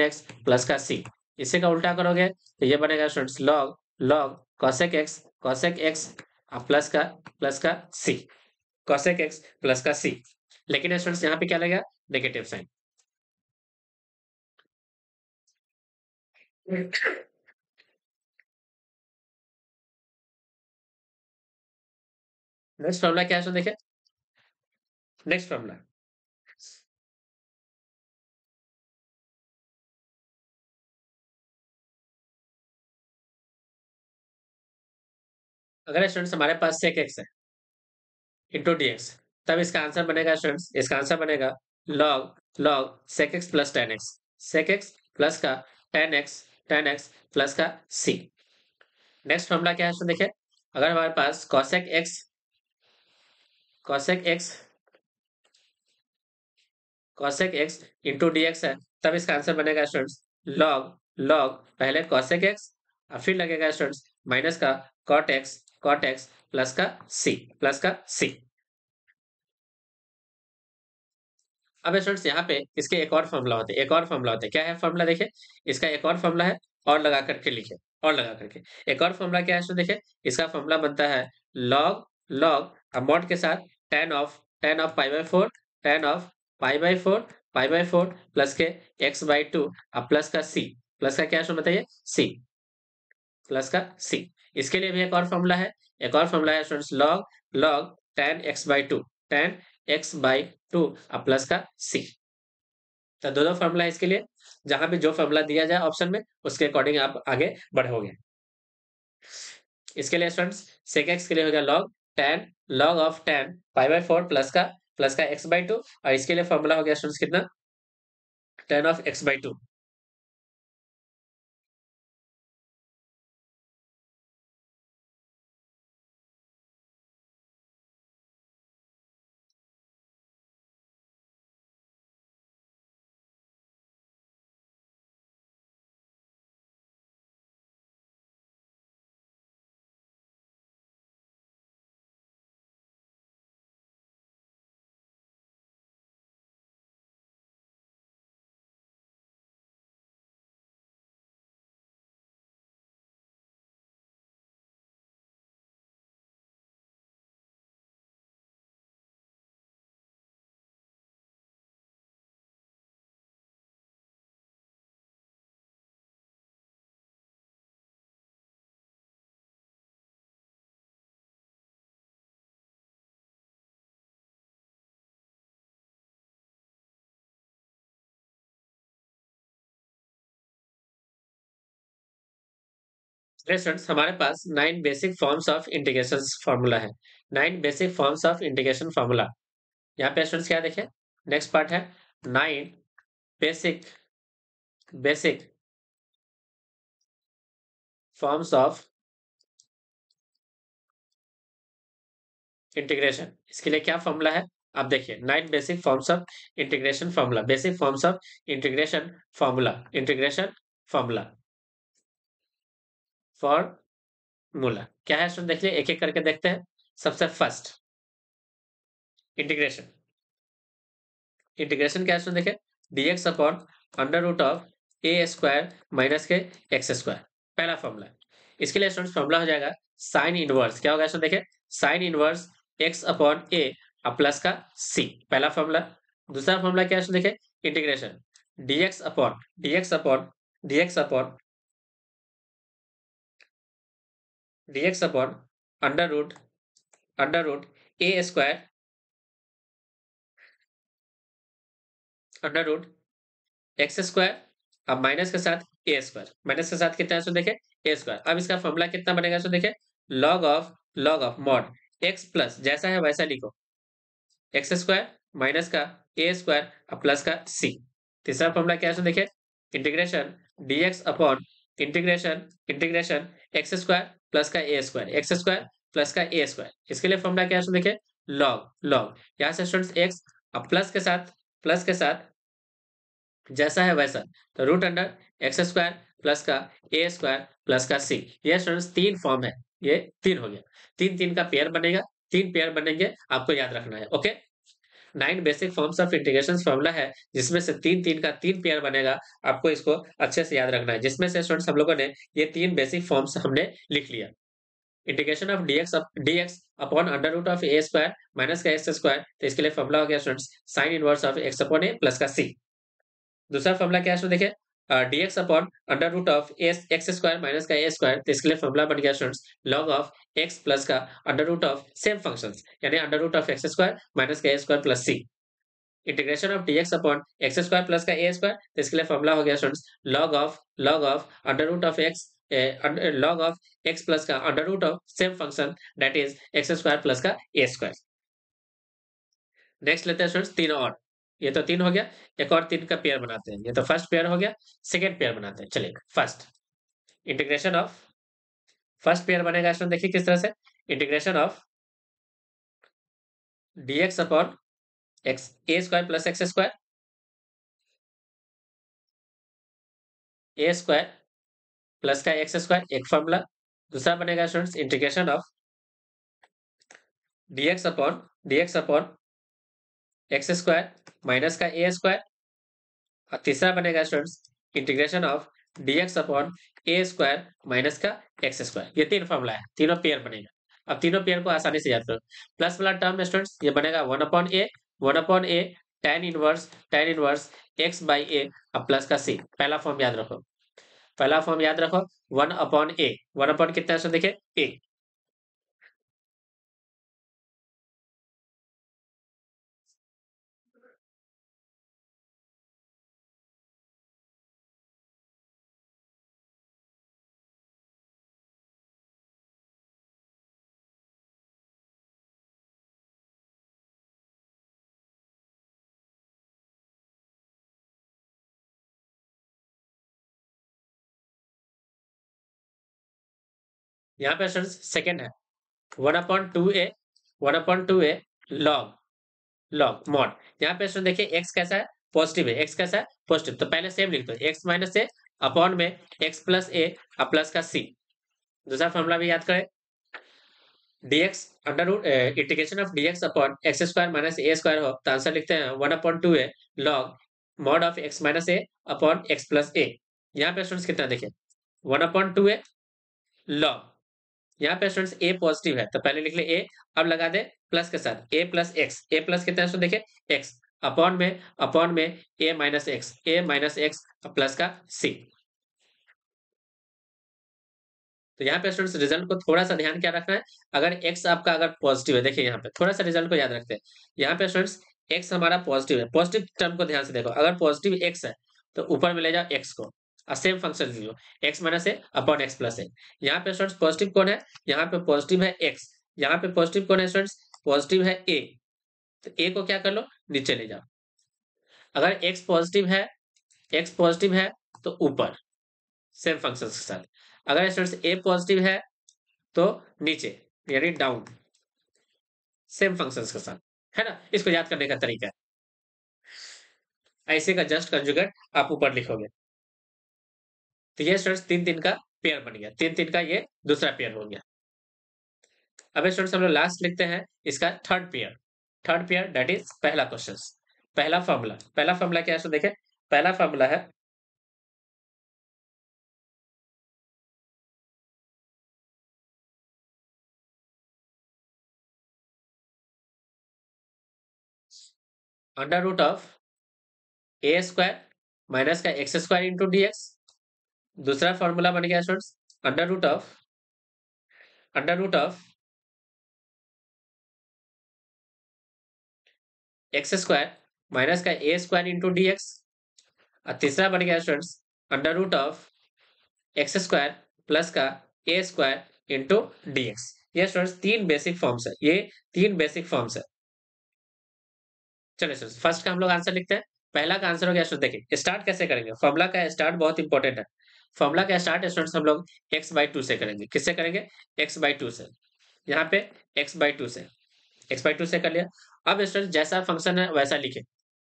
x प्लस का सी। इसी का उल्टा करोगे तो ये बनेगा students log log cosec x plus का सी कॉसेक एक्स प्लस का सी। लेकिन स्टूडेंट्स यहाँ पे क्या लगेगा नेगेटिव साइन। नेक्स्ट फॉर्मूला क्या है देखिए नेक्स्ट फॉर्मूला अगर स्टूडेंट्स हमारे पास सेक एक्स है इंटू डी एक्स तब इसका आंसर बनेगा स्टूडेंट्स इसका आंसर बनेगा log log sec x plus ten x सेक एक्स प्लस का टेन एक्स प्लस का सी। नेक्स्ट फॉर्मूला क्या है देखिए अगर हमारे पास cosec x into d x है तब इसका आंसर बनेगा स्टूडेंट्स लॉग लॉग पहले कॉसेक एक्स और फिर लगेगा स्टूडेंट्स माइनस का कॉट एक्स प्लस का सी। अब स्टूडेंट्स यहाँ पे इसके एक और फॉर्मूला होते हैं क्या है फॉर्मूला देखिए इसका एक और फॉर्मूला है और लगा करके लिखे और लगा करके एक और फॉर्मूला क्या है स्टूडेंट देखिए इसका फॉर्मूला बनता है लॉग लॉग अमोड के साथ ten of pi by four plus के एक्स बाई टू अब प्लस का क्या स्टूडेंट बताइए सी प्लस का सी। इसके लिए भी एक और फॉर्मूला है students log log ten x by two अब प्लस का सी। तो दो फॉर्मूला है इसके लिए जहां भी जो फॉर्मूला दिया जाए ऑप्शन में उसके अकॉर्डिंग आप आगे बढ़ोगे। इसके लिए स्टूडेंट्स सेक एक्स के लिए हो गया log of ten pi by four plus का एक्स बाई टू और इसके लिए फॉर्मूला हो गया स्टूडेंट्स कितना ten of x by two. Students हमारे पास 9 basic forms of integration formula है 9 basic forms of integration formula. यहाँ पे स्टूडेंट्स क्या देखें नेक्स्ट पार्ट है 9 basic basic forms of integration. इसके लिए क्या फॉर्मूला है आप देखिए 9 basic forms of integration formula basic forms of integration formula formula क्या है स्टूडेंट देखिए एक एक करके देखते हैं। सबसे फर्स्ट इंटीग्रेशन क्या है स्टूडेंट देखिए dx upon under root of a square minus के एक्स स्क्वायर, पहला फॉर्मूला। इसके लिए स्टूडेंट्स फॉर्मूला हो जाएगा साइन इनवर्स, क्या होगा इसमें देखिए, साइन इनवर्स एक्स अपॉन ए प्लस का सी, पहला फॉर्मूला। दूसरा फॉर्मूला क्या है इसमें देखिए, integration dx upon dx upon dx upon dx upon under root a square under root x square, अब माइनस के साथ ए स्क्वायर, माइनस के साथ कितना है सो देखे ए स्क्वायर। अब इसका फॉर्मूला कितना बनेगा सो देखे, log of mod x plus जैसा है वैसा लिखो, एक्स स्क्वायर माइनस का ए स्क्वायर अब प्लस का सी। तीसरा फॉर्मूला क्या है सो देखे, integration dx upon integration x square plus का a square, x square plus का ए स्क्वायर। इसके लिए फॉर्मूला क्या है सो देखे, लॉग यहाँ से स्टूडेंट्स एक्स अब प्लस के साथ जैसा है वैसा, तो root under x square plus का ए स्क्वायर प्लस का सी। ये स्टूडेंट्स तीन फॉर्म है, ये तीन हो गया, तीन तीन का पेयर बनेगा, तीन पेयर बनेंगे, आपको याद रखना है। Okay, 9 basic forms of integration formula है, जिसमें से तीन तीन का तीन पेयर बनेगा, आपको इसको अच्छे से याद रखना है। जिसमें से स्टूडेंट्स हम लोगों ने ये तीन बेसिक फॉर्म्स हमने लिख लिया, integration of dx upon under root of a square minus का एक्स स्क्वायर, तो इसके लिए फॉर्मूला हो गया students sine inverse of x upon A plus का सी। दूसरा फॉर्मूला क्या है इसमें देखिए, dx upon under root of x square minus का ए स्क्वायर, तो इसके लिए फॉर्मूला बन गया students log of x plus का under root of same functions, यानी under root of x square minus का a square plus c. Integration of dx upon x square plus का ए स्क्वायर, तो इसके लिए फॉर्मूला हो गया students log of under root of x log of x plus का under root of same function that is x square plus का a square. Next लेते हैं स्टूडेंट्स तीन और, ये तो तीन हो गया, एक और तीन का पेयर बनाते हैं। ये तो फर्स्ट पेयर हो गया, सेकेंड पेयर बनाते हैं। चलिए first integration of, first pair बनेगा स्टूडेंट देखिए किस तरह से, integration of dx upon x A square plus x square, A square plus का एक्स स्क्वायर एक फॉर्मूला। दूसरा बनेगा students integration of dx upon x square minus का ए स्क्वायर, और तीसरा बनेगा students integration of dx upon A square minus का x square. ये तीन फॉर्मूला है, तीनों पेयर बनेगा। अब तीनों पेयर को आसानी से याद करो, प्लस वाला टर्म में स्टूडेंट्स ये बनेगा one upon a tan inverse x by a अब प्लस का सी, पहला फॉर्म याद रखो, पहला फॉर्म याद रखो, वन अपॉन कितना है देखिए ए, यहाँ पे स्टूडेंट्स सेकेंड है one upon two a log mod. यहाँ पे स्टूडेंट देखिए एक्स कैसा है, पॉजिटिव है, एक्स कैसा है पॉजिटिव, तो पहले सेम लिख दो, एक्स माइनस ए अपॉन में एक्स प्लस ए अब प्लस का सी। दूसरा फॉर्मूला भी याद करें, dx under root integration of dx upon x square minus a square हो, तो आंसर लिखते हैं one upon two a log mod of x minus a upon x plus a. यहाँ पे स्टूडेंट्स कितना देखें, one upon two a log, यहाँ पे स्टूडेंट्स ए पॉजिटिव है तो पहले लिख ले ए, अब लगा दे प्लस के साथ ए प्लस एक्स, ए प्लस कितना है देखे एक्स अपॉन में ए माइनस एक्स प्लस का सी। तो यहाँ पे स्टूडेंट्स रिजल्ट को थोड़ा सा ध्यान क्या रखना है, अगर एक्स आपका अगर पॉजिटिव है, देखिए यहाँ पे थोड़ा सा रिजल्ट को याद रखते हैं। यहाँ पे स्टूडेंट्स एक्स हमारा पॉजिटिव है, पॉजिटिव टर्म को ध्यान से देखो, अगर पॉजिटिव एक्स है तो ऊपर में ले जाओ एक्स को और सेम फंक्शन लीजिए x minus a upon x plus a. यहाँ पे स्टूडेंट्स पॉजिटिव कौन है, यहाँ पे पॉजिटिव है एक्स, यहाँ पे पॉजिटिव कौन है स्टूडेंट्स, पॉजिटिव है ए, तो ए को क्या कर लो नीचे ले जाओ। अगर एक्स पॉजिटिव है तो ऊपर सेम फंक्शन के साथ, अगर स्टूडेंट्स ए पॉजिटिव है तो नीचे यानी डाउन सेम फंक्शंस के साथ, है ना। इसको याद करने का तरीका है, ऐसे का जस्ट कंजुगेट आप ऊपर लिखोगे। तो ये स्टूडेंट्स तीन तीन का पेयर बन गया, तीन तीन का ये दूसरा पेयर हो गया। अब स्टूडेंट्स हम लोग लास्ट लिखते हैं इसका थर्ड पेयर दैट इज पहला क्वेश्चन, पहला फॉर्मूला क्या है, देखें पहला फॉर्मूला है under root of a square minus का x square into d x. दूसरा फॉर्मूला बन गया students under root of x square minus का a square into d x. और तीसरा बन गया students under root of x square plus का a square into d x. ये स्टूडेंट्स तीन बेसिक फॉर्म्स है, ये तीन बेसिक फॉर्म्स है। चलिए स्टूडेंट्स फर्स्ट का हम लोग आंसर लिखते हैं। पहला का आंसर हो गया स्टूडेंट, देखिए स्टार्ट कैसे करेंगे, फॉर्मूला का स्टार्ट बहुत इंपॉर्टेंट है। फॉर्मूला का स्टार्ट स्टूडेंट्स हम लोग x/2 से करेंगे। किससे करेंगे? x/2 से। यहाँ पे x/2 से, x/2 से कर लिया। अब स्टूडेंट जैसा फंक्शन है वैसा लिखे,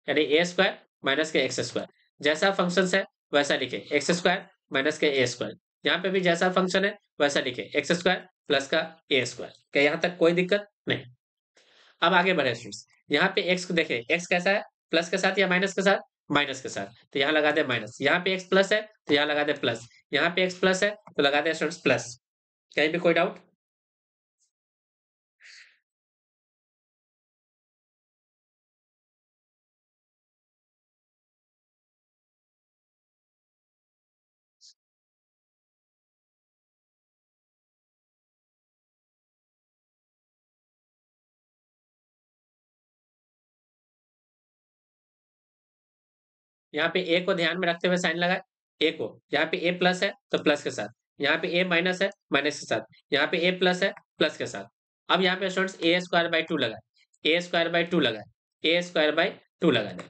यानी ए स्क्वायर माइनस के एक्स स्क्वायर। जैसा फंक्शन है वैसा लिखे, एक्स स्क्वायर माइनस के ए स्क्वायर। यहाँ पे भी जैसा फंक्शन है वैसा लिखे, एक्स स्क्वायर प्लस का ए स्क्वायर। क्या यहाँ तक कोई दिक्कत नहीं? अब आगे बढ़े स्टूडेंट्स, यहाँ पे एक्स को देखे, एक्स कैसा है, प्लस के साथ या माइनस के साथ? माइनस के साथ, तो यहाँ लगा दे माइनस। यहाँ पे एक्स प्लस है तो यहाँ लगा दे प्लस। यहाँ पे एक्स प्लस है तो लगा दे स्टूडेंट्स प्लस। कहीं भी कोई डाउट? यहाँ पे ए को ध्यान में रखते हुए साइन लगाए, ए को। यहाँ पे ए प्लस है तो प्लस के साथ, यहाँ पे ए माइनस है माइनस के साथ, यहाँ पे ए प्लस है प्लस के साथ। अब यहाँ पे students A square by two लगाए, ए स्क्वायर बाई टू लगाए, ए स्क्वायर बाई टू लगा दें।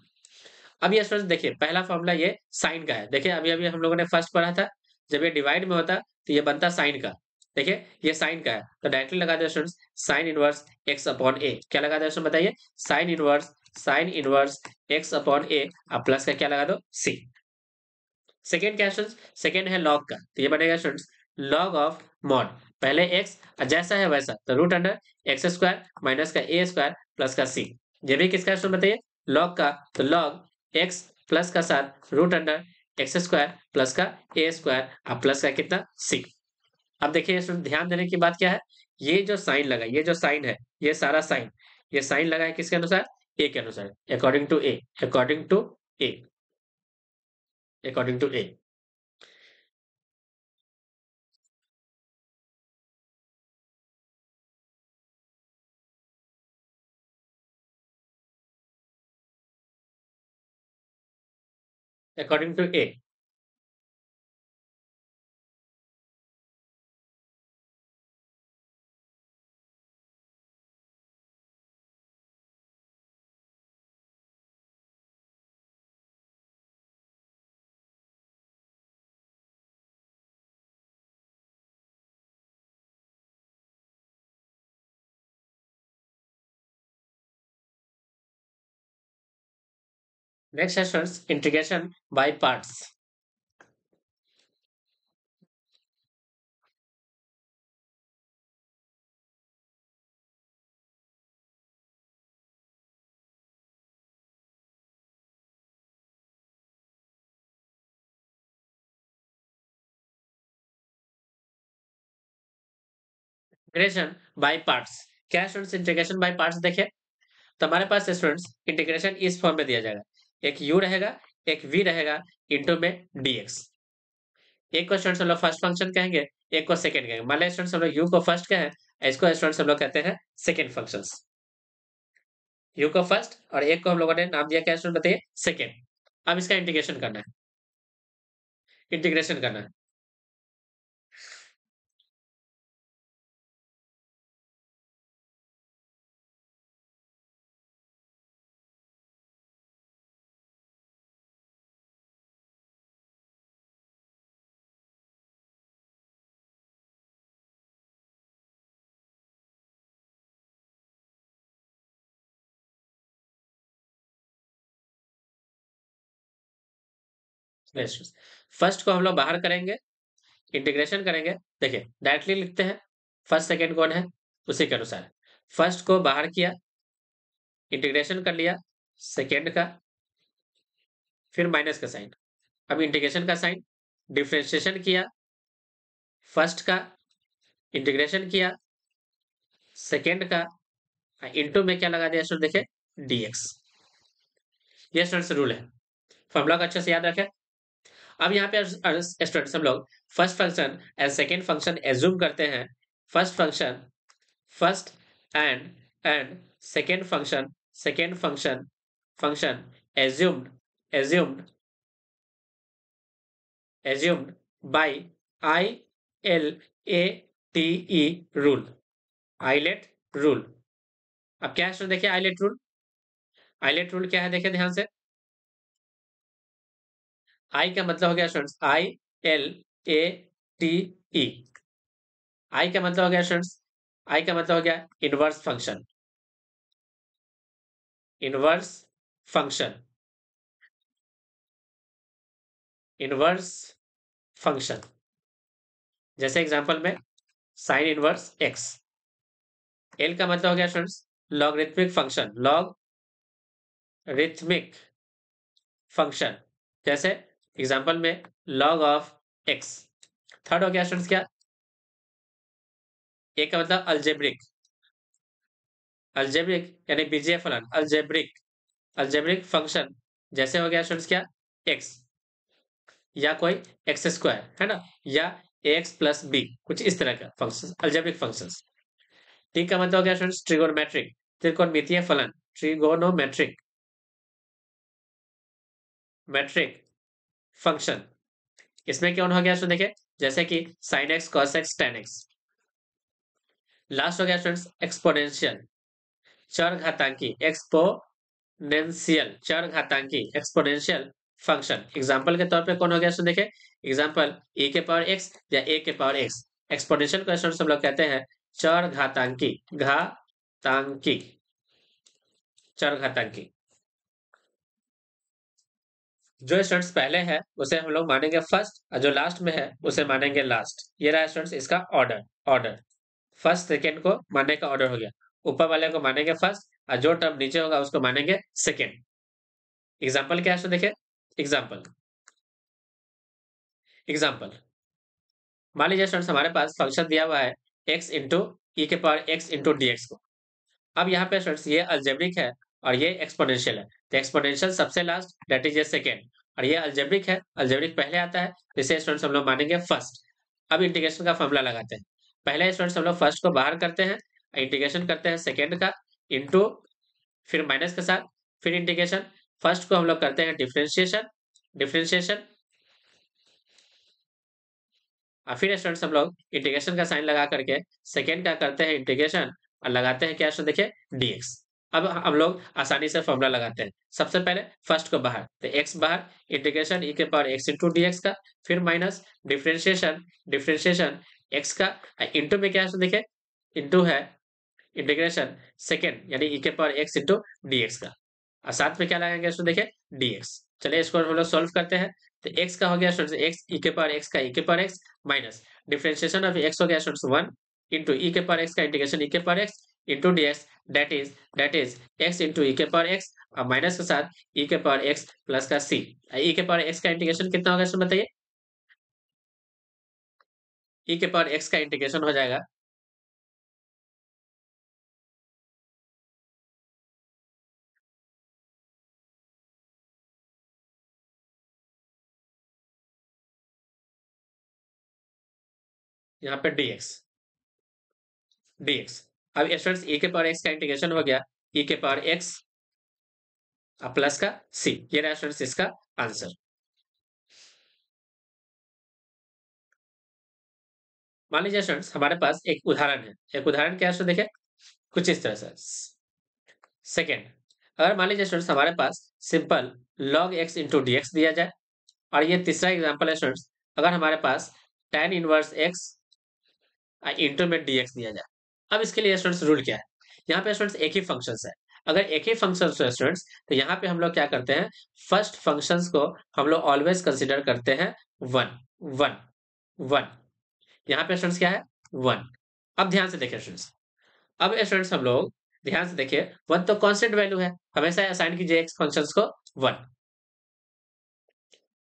अब ये स्टूडेंट्स देखिए पहला फॉर्मूला ये साइन का है। देखिए अभी अभी हम लोगों ने फर्स्ट पढ़ा था, जब ये डिवाइड में होता तो ये बनता साइन का। देखिए ये साइन का है तो डायरेक्टली लगा दे students sine inverse x upon a. क्या लगा दे स्टूडेंट बताइए? Sine inverse x upon a. अब प्लस का क्या लगा दो? सी। सेकेंड क्या है? सेकेंड है लॉग का, तो ये बनेगा स्टूडेंट्स लॉग ऑफ मॉड। पहले एक्स जैसा है वैसा, तो root under x square minus का ए स्क्वायर प्लस का सी। ये भी किसका स्टूडेंट बताइए? लॉग का, तो लॉग एक्स प्लस का साथ root under x square plus का ए स्क्वायर अब प्लस का कितना? सी। अब देखिए स्टूडेंट ध्यान देने की बात क्या है, ये जो साइन लगा, ये जो साइन है, ये सारा साइन, ये साइन लगा है किसके अनुसार? ए के अनुसार, according to a, according to a, according to a. According to a. Next है students integration by parts. Integration by parts क्या है स्टूडेंट्स? इंटीग्रेशन बाय पार्ट्स देखिए, तो हमारे पास स्टूडेंट्स इंटीग्रेशन इस फॉर्म में दिया जाएगा, एक u रहेगा, एक v रहेगा, इंटू में dx। एक को स्टूडेंट्स हम लोग फर्स्ट फंक्शन कहेंगे, एक को सेकंड कहेंगे। मान लिया स्टूडेंट्स हम लोग u को फर्स्ट कहें, इसको स्टूडेंट्स हम लोग कहते हैं सेकंड फंक्शंस। u को फर्स्ट और एक को हम लोगों ने नाम दिया क्या स्टूडेंट बताइए? सेकंड। अब इसका इंटीग्रेशन करना है, इंटीग्रेशन करना है। फर्स्ट को हम लोग बाहर करेंगे, इंटीग्रेशन करेंगे। देखिए डायरेक्टली लिखते हैं, फर्स्ट सेकंड कौन है उसी के अनुसार। फर्स्ट को बाहर किया, इंटीग्रेशन कर लिया सेकंड का, फिर माइनस का साइन। अब इंटीग्रेशन का साइन, डिफरेंशिएशन किया फर्स्ट का, इंटीग्रेशन किया सेकंड का, इंटू में क्या लगा दिया स्टूडेंट देखिए? dx। ये स्टूडेंट्स रूल है। फॉर्मूला को अच्छे से याद रखें। अब यहाँ पे स्टूडेंट्स हम लोग first function and second function assume करते हैं। First function, first and second function assumed assumed assumed by ILATE rule. ILATE rule. अब क्या है देखिए आइलेट रूल। आइलेट रूल क्या है देखिए ध्यान से। आई का मतलब हो गया स्टूडेंट्स ILATE। आई का मतलब हो गया स्टूडेंट्स, आई का मतलब हो गया inverse function. Inverse function, inverse function. जैसे एग्जांपल में साइन इनवर्स एक्स। एल का मतलब हो गया students logarithmic function, logarithmic function. जैसे एग्जांपल में लॉग ऑफ एक्स। थर्ड हो गया स्टूडेंट्स क्या, ए का मतलब अल्जेब्रिक, अल्जेब्रिक यानी बीजीय फलन, अल्जेब्रिक, अल्जेब्रिक फंक्शन। जैसे हो गया स्टूडेंट्स क्या, एक्स या कोई एक्स स्क्वायर है ना, या एक्स प्लस बी, कुछ इस तरह का फंक्शन, अल्जेब्रिक फंक्शंस। टी का मतलब हो गया स्टूडेंट्स ट्रिगोनोमेट्रिक, त्रिकोणमितीय फलन, ट्रिगोनोमेट्रिक मैट्रिक फंक्शन। इसमें कौन हो गया स्टूडेंट देखिए, जैसे कि sine x, cos x, ten x. Last हो गया स्टूडेंट्स एक्सपोनेंशियल, चर घातांकी, एक्सपोनेंशियल चर घातांकी, एक्सपोनेंशियल फंक्शन। एग्जांपल के तौर पे कौन हो गया स्टूडेंट देखिए, एग्जांपल ए के पावर एक्स या ए के पावर एक्स। एक्सपोनेंशियल को स्टूडेंट्स हम लोग कहते हैं चर घातांकी, घातांकी, चर घातांकी। जो स्टूडेंट्स पहले है उसे हम लोग मानेंगे फर्स्ट, और जो लास्ट में है उसे मानेंगे लास्ट। ये रहा स्टूडेंट्स इसका ऑर्डर। ऑर्डर फर्स्ट सेकेंड को मानने का ऑर्डर हो गया। ऊपर वाले को मानेंगे फर्स्ट और जो टर्म नीचे होगा उसको मानेंगे सेकेंड। एग्जाम्पल क्या है देखिए, एग्जाम्पल एग्जाम्पल मान लीजिए स्टूडेंट्स हमारे पास फंक्शन दिया हुआ है x इंटू ई के power x into d x को। अब यहाँ पे स्टूडेंट्स ये अल्जेब्रिक है और ये एक्सपोनेंशियल है, तो एक्सपोनेंशियल सबसे लास्ट, दैट इज ये सेकेंड, और ये अल्जेब्रिक है, अल्जेब्रिक पहले आता है, जिसे स्टूडेंट्स हम लोग मानेंगे फर्स्ट। अब इंटीग्रेशन का फॉर्मूला लगाते हैं। पहले स्टूडेंट्स हम लोग फर्स्ट को बाहर करते हैं, इंटीग्रेशन करते हैं सेकेंड का, इंटू फिर माइनस के साथ, फिर इंटीग्रेशन। फर्स्ट को हम लोग करते हैं डिफ्रेंशिएशन, डिफ्रेंशिएशन, और फिर स्टूडेंट्स हम लोग इंटीग्रेशन का साइन लगा करके सेकेंड का करते हैं इंटीग्रेशन और लगाते हैं क्या देखिए dx। अब हम लोग आसानी से फॉर्मूला लगाते हैं। सबसे पहले फर्स्ट को बाहर, तो x बाहर, इंटीग्रेशन e के पावर x इंटू dx का, फिर माइनस डिफ्रेंशिएशन, डिफ्रेंशिएशन x का, इंटू में क्या है देखिए, इंटू है इंटीग्रेशन सेकेंड यानी e के पावर x इंटू dx का, और साथ में क्या लगाएंगे इसको देखिए dx। चलिए इसको हम लोग सॉल्व करते हैं। तो x का हो गया स्टूडेंट्स x e के पावर x का e के power x minus differentiation of x हो गया स्टूडेंट्स 1 इंटू e के पावर x का इंटीग्रेशन e के power x into dx, that is x into e के पावर x और माइनस के साथ e के पावर x प्लस का c। e के पावर x का इंटीग्रेशन कितना होगा इसमें बताइए, e के पावर x का इंटीग्रेशन हो जाएगा यहाँ पे dx, dx। अब स्टूडेंट्स e के पावर x का इंटीग्रेशन हो गया e के पावर x प्लस का c। ये रहा स्टूडेंट्स इसका आंसर। मान लीजिए स्टूडेंट्स हमारे पास एक उदाहरण है। एक उदाहरण क्या है देखिए कुछ इस तरह से। सेकेंड, अगर मान लीजिए स्टूडेंट्स हमारे पास simple log x into d x दिया जाए, और ये तीसरा एग्जाम्पल है स्टूडेंट्स, अगर हमारे पास tan इनवर्स x इंटू में dx दिया जाए। अब इसके लिए स्टूडेंट्स रूल क्या है, यहाँ पे स्टूडेंट्स एक ही फंक्शन है। अगर एक ही फंक्शन है स्टूडेंट्स, तो यहाँ पे हम लोग क्या करते हैं, फर्स्ट फंक्शंस को हम लोग ऑलवेज कंसिडर करते हैं वन, वन, वन। यहाँ पे स्टूडेंट्स क्या है, वन। अब ध्यान से देखिए स्टूडेंट्स, अब स्टूडेंट्स हम लोग ध्यान से देखिए, वन तो कांस्टेंट वैल्यू है, हमेशा असाइन कीजिए एक्स फंक्शंस को वन।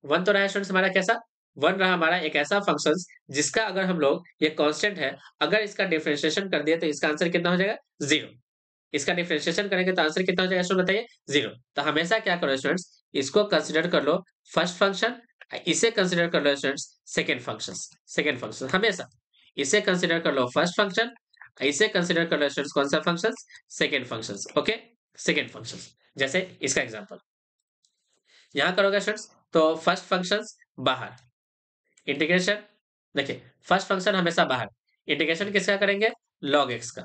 वन तो रहा स्टूडेंट्स हमारा कैसा, वन रहा हमारा एक ऐसा फंक्शन जिसका अगर हम लोग ये कांस्टेंट है, अगर इसका डिफरेंशिएशन कर दिए तो इसका आंसर कितना हो जाएगा, जीरो। इसका डिफरेंशिएशन करेंगे तो आंसर कितना हो जाएगा स्टूडेंट बताइए? 0। तो हमेशा क्या करो स्टूडेंट्स, इसको कंसीडर कर लो फर्स्ट फंक्शन, इसे कंसीडर कर लो students second function. Second function हमेशा इसे कंसीडर कर लो फर्स्ट फंक्शन, इसे कंसीडर कर लो स्टूडेंट्स कौन सा function? Second function. Okay, second function. जैसे इसका एग्जांपल यहां करोगे स्टूडेंट्स, तो फर्स्ट फंक्शन बाहर, इंटीग्रेशन देखिए, फर्स्ट फंक्शन हमेशा बाहर, इंटीग्रेशन किसका करेंगे? लॉग एक्स का।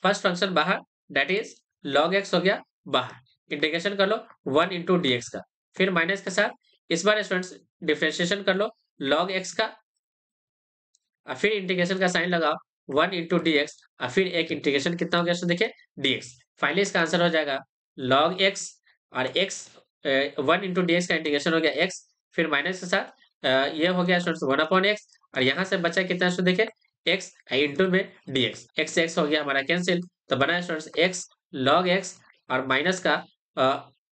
फर्स्ट फंक्शन बाहर, दैट इज लॉग एक्स हो गया बाहर, इंटीग्रेशन कर लो 1 इंटू डी एक्स का, फिर माइनस के साथ इस बार स्टूडेंट्स डिफ्रेंशिएशन कर लो लॉग एक्स का, और फिर इंटीग्रेशन का साइन लगाओ 1 इंटू डी एक्स, और फिर एक इंटीग्रेशन कितना हो गया देखिए डी एक्स। फाइनली इसका आंसर हो जाएगा लॉग एक्स, और एक्स 1 इंटू डी एक्स का इंटीग्रेशन हो गया एक्स, फिर माइनस के साथ ये हो गया स्टूडेंट्स 1 अपॉन एक्स, और यहाँ से बचा कितना देखिए एक्स इंटू में डी एक्स, एक्स एक्स हो गया हमारा कैंसिल, तो बना स्टूडेंट्स एक्स लॉग एक्स और माइनस का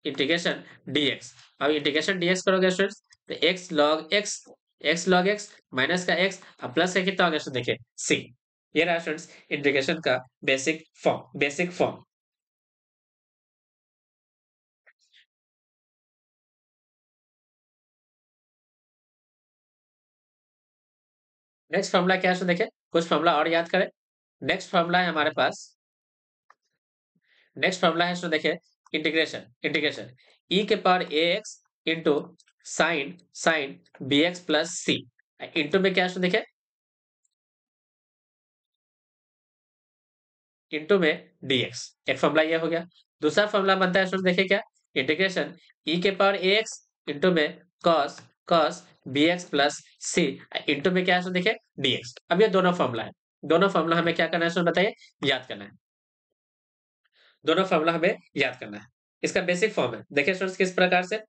इंटीग्रेशन डी एक्स। अब इंटीग्रेशन डी एक्स करोगे स्टूडेंट्स, तो एक्स लॉग एक्स माइनस का एक्स और प्लस का कितना हो गया देखिए सी। ये रहा स्टूडेंट्स इंटीग्रेशन का बेसिक फॉर्म। नेक्स्ट फॉर्मूला क्या है देखिए, कुछ फॉर्मूला और याद करें। नेक्स्ट फॉर्मूला है हमारे पास, नेक्स्ट फॉर्मूला है देखिए इंटीग्रेशन इंटीग्रेशन ई के power a x into sine sine b x plus c, into में क्या है देखिए इंटू में dx। एक फॉर्मूला ये हो गया। दूसरा फॉर्मूला बनता है स्टूडेंट देखिए क्या, इंटीग्रेशन e के पावर ax इंटू में cos cos bx plus c, into में क्या है स्टूडेंट देखिए dx। अब ये दोनों फॉर्मूला है, दोनों फॉर्मूला हमें क्या करना है स्टूडेंट बताइए, याद करना है। दोनों फॉर्मूला हमें याद करना है। इसका बेसिक फॉर्म है देखिए स्टूडेंट्स किस प्रकार से।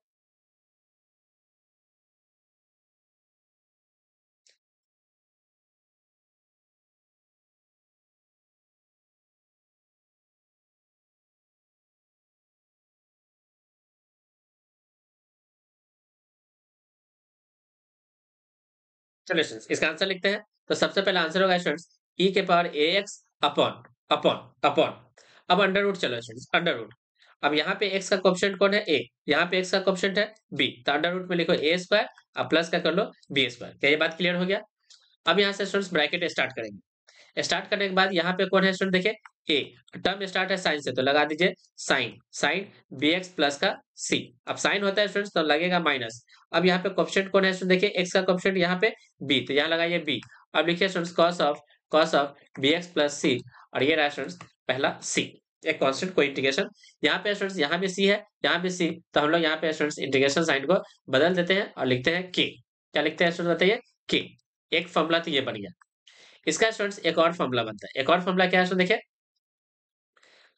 चलिए स्टूडेंट्स इसका आंसर लिखते हैं। तो सबसे पहला आंसर होगा स्टूडेंट्स e के power ax upon upon upon, अब अंडर रूट चलो स्टूडेंट्स अंडर रूट। अब यहाँ पे x का कोएफिशिएंट कौन है? a, यहाँ पे x का कोएफिशिएंट है b, तो अंडर रूट में लिखो a स्क्वायर और प्लस का कर लो b स्क्वायर। क्या ये बात क्लियर हो गया? अब यहाँ से स्टूडेंट्स ब्रैकेट स्टार्ट करेंगे। स्टार्ट करने के बाद यहाँ पे कौन है स्टूडेंट देखिए a, टर्म स्टार्ट है साइन से, तो लगा दीजिए साइन साइन bx प्लस का c। अब साइन होता है स्टूडेंट्स तो लगेगा माइनस। अब यहाँ पे कोएफिशिएंट कौन है स्टूडेंट देखिए x का कोएफिशिएंट यहाँ पे b, तो यहाँ लगाइए b। अब लिखिए students cos of bx plus c, और ये रहा स्टूडेंट्स पहला c, एक कांस्टेंट को इंटीग्रेशन। यहाँ पे स्टूडेंट्स यहाँ भी c है, यहाँ भी c, तो हम लोग यहाँ पे स्टूडेंट्स इंटीग्रेशन साइन को बदल देते हैं और लिखते हैं k। क्या लिखते हैं स्टूडेंट बताइए? k। एक फॉर्मूला तो ये बन गया। इसका स्टूडेंट्स एक और फॉर्मूला बनता है। एक और फॉर्मूला क्या है स्टूडेंट देखिए,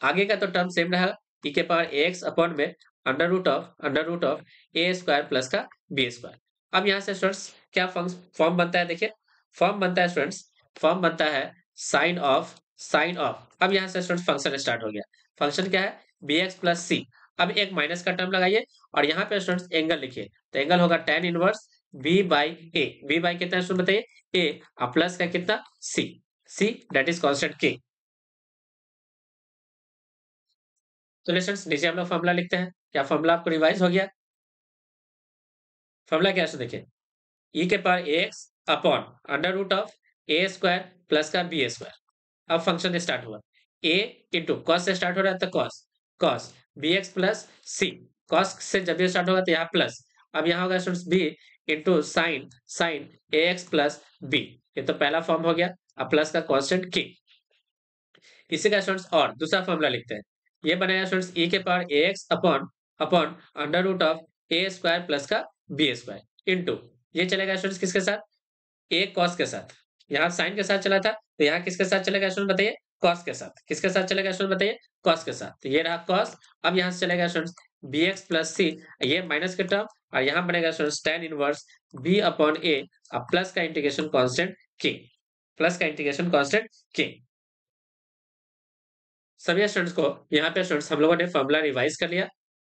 आगे का तो टर्म सेम रहा e के पावर ax अपॉन में under root of a square plus का बी स्क्वायर। अब यहाँ से स्टूडेंट्स क्या फॉर्म बनता है देखिए, फॉर्म बनता है स्टूडेंट्स, फॉर्म बनता है साइन ऑफ। अब यहाँ से स्टूडेंट्स फंक्शन स्टार्ट हो गया। फंक्शन क्या है? bx प्लस सी। अब एक माइनस का टर्म लगाइए और यहाँ पे स्टूडेंट्स एंगल लिखिए, तो एंगल होगा tan inverse b by A. b by कितना स्टूडेंट बताइए? a, और प्लस का कितना c, c that is constant k। तो लिस्टर्स नीचे हम लोग फॉर्मूला लिखते हैं। क्या फॉर्मूला आपको रिवाइज हो गया? फॉर्मूला क्या है देखिए, e के power ax upon under root of a square plus का बी स्क्वायर। अब फंक्शन स्टार्ट हुआ, a इंटू कॉस से स्टार्ट हो रहा है तो cos cos b x plus c, cos से जब ये स्टार्ट होगा तो यहाँ प्लस। अब यहाँ होगा students b into sine sine a x plus b, ये तो पहला फॉर्म हो गया। अब प्लस का कॉन्स्टेंट k। इसी का स्टूडेंट्स और दूसरा फॉर्मूला लिखते हैं। ये बनेगा स्टूडेंट्स e के power ax upon upon under root of a square plus का बी स्क्वायर इंटू, ये चलेगा स्टूडेंट्स किसके साथ? ए कॉस के साथ। यहाँ साइन के साथ चला था तो यहाँ किसके साथ चलेगा स्टूडेंट बताइए? कॉस के साथ। किसके साथ चलेगा स्टूडेंट बताइए? कॉस के साथ। तो ये रहा कॉस। अब यहाँ से चलेगा students b x plus c, ये माइनस के टर्म, और यहाँ बनेगा students tan inverse b upon a, अब प्लस का इंटीग्रेशन कांस्टेंट के, प्लस का इंटीग्रेशन कांस्टेंट के। सभी स्टूडेंट्स को यहाँ पे स्टूडेंट्स हम लोगों ने फॉर्मूला रिवाइज कर लिया।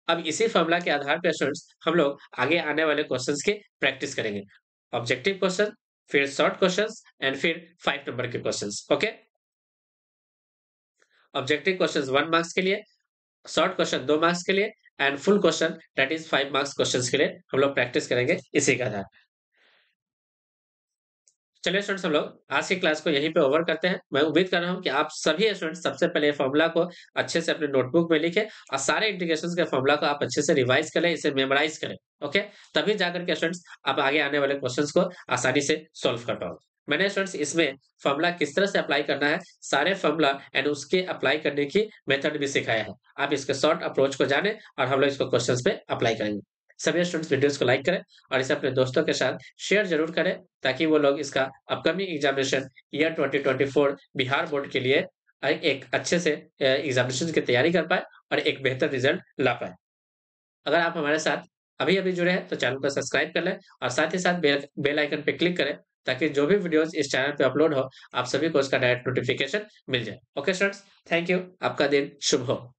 अब इसी फॉर्मूला के आधार पे स्टूडेंट्स हम लोग आगे आने वाले क्वेश्चंस की प्रैक्टिस करेंगे। ऑब्जेक्टिव क्वेश्चन, फिर शॉर्ट क्वेश्चंस एंड फिर 5 नंबर के questions. Okay, objective questions 1 marks के लिए, शॉर्ट क्वेश्चन 2 मार्क्स के लिए and full question that is 5 marks questions के लिए हम लोग प्रैक्टिस करेंगे इसी के आधार पे। चलिए स्टूडेंट्स, हम लोग आज की क्लास को यहीं पे ओवर करते हैं। मैं उम्मीद कर रहा हूँ कि आप सभी स्टूडेंट्स सबसे पहले फॉर्मूला को अच्छे से अपने नोटबुक में लिखें और सारे इंटीग्रेशंस के फॉर्मूला को आप अच्छे से रिवाइज करें, इसे मेमोराइज करें। ओके, तभी जाकर के स्टूडेंट्स आप आगे आने वाले क्वेश्चंस को आसानी से सॉल्व कर पाओगे। मैंने स्टूडेंट्स इसमें फॉर्मूला किस तरह से अप्लाई करना है, सारे फॉर्मूला एंड उसके अप्लाई करने की मेथड भी सिखाया है। आप इसके शॉर्ट अप्रोच को जाने और हम लोग इसको क्वेश्चंस पे अप्लाई करेंगे। सभी स्टूडेंट्स वीडियोस को लाइक करें और इसे अपने दोस्तों के साथ शेयर जरूर करें, ताकि वो लोग इसका upcoming examination year 2024 Bihar board के लिए एक अच्छे से एग्जामिनेशन की तैयारी कर पाए और एक बेहतर रिजल्ट ला पाए। अगर आप हमारे साथ अभी-अभी जुड़े हैं तो चैनल को सब्सक्राइब कर लें और साथ ही साथ बेल आइकन पे क्लिक करें, ताकि जो भी वीडियोस इस चैनल पे अपलोड हो, आप सभी को उसका डायरेक्ट नोटिफिकेशन मिल जाए। Okay students, thank you. आपका दिन शुभ हो।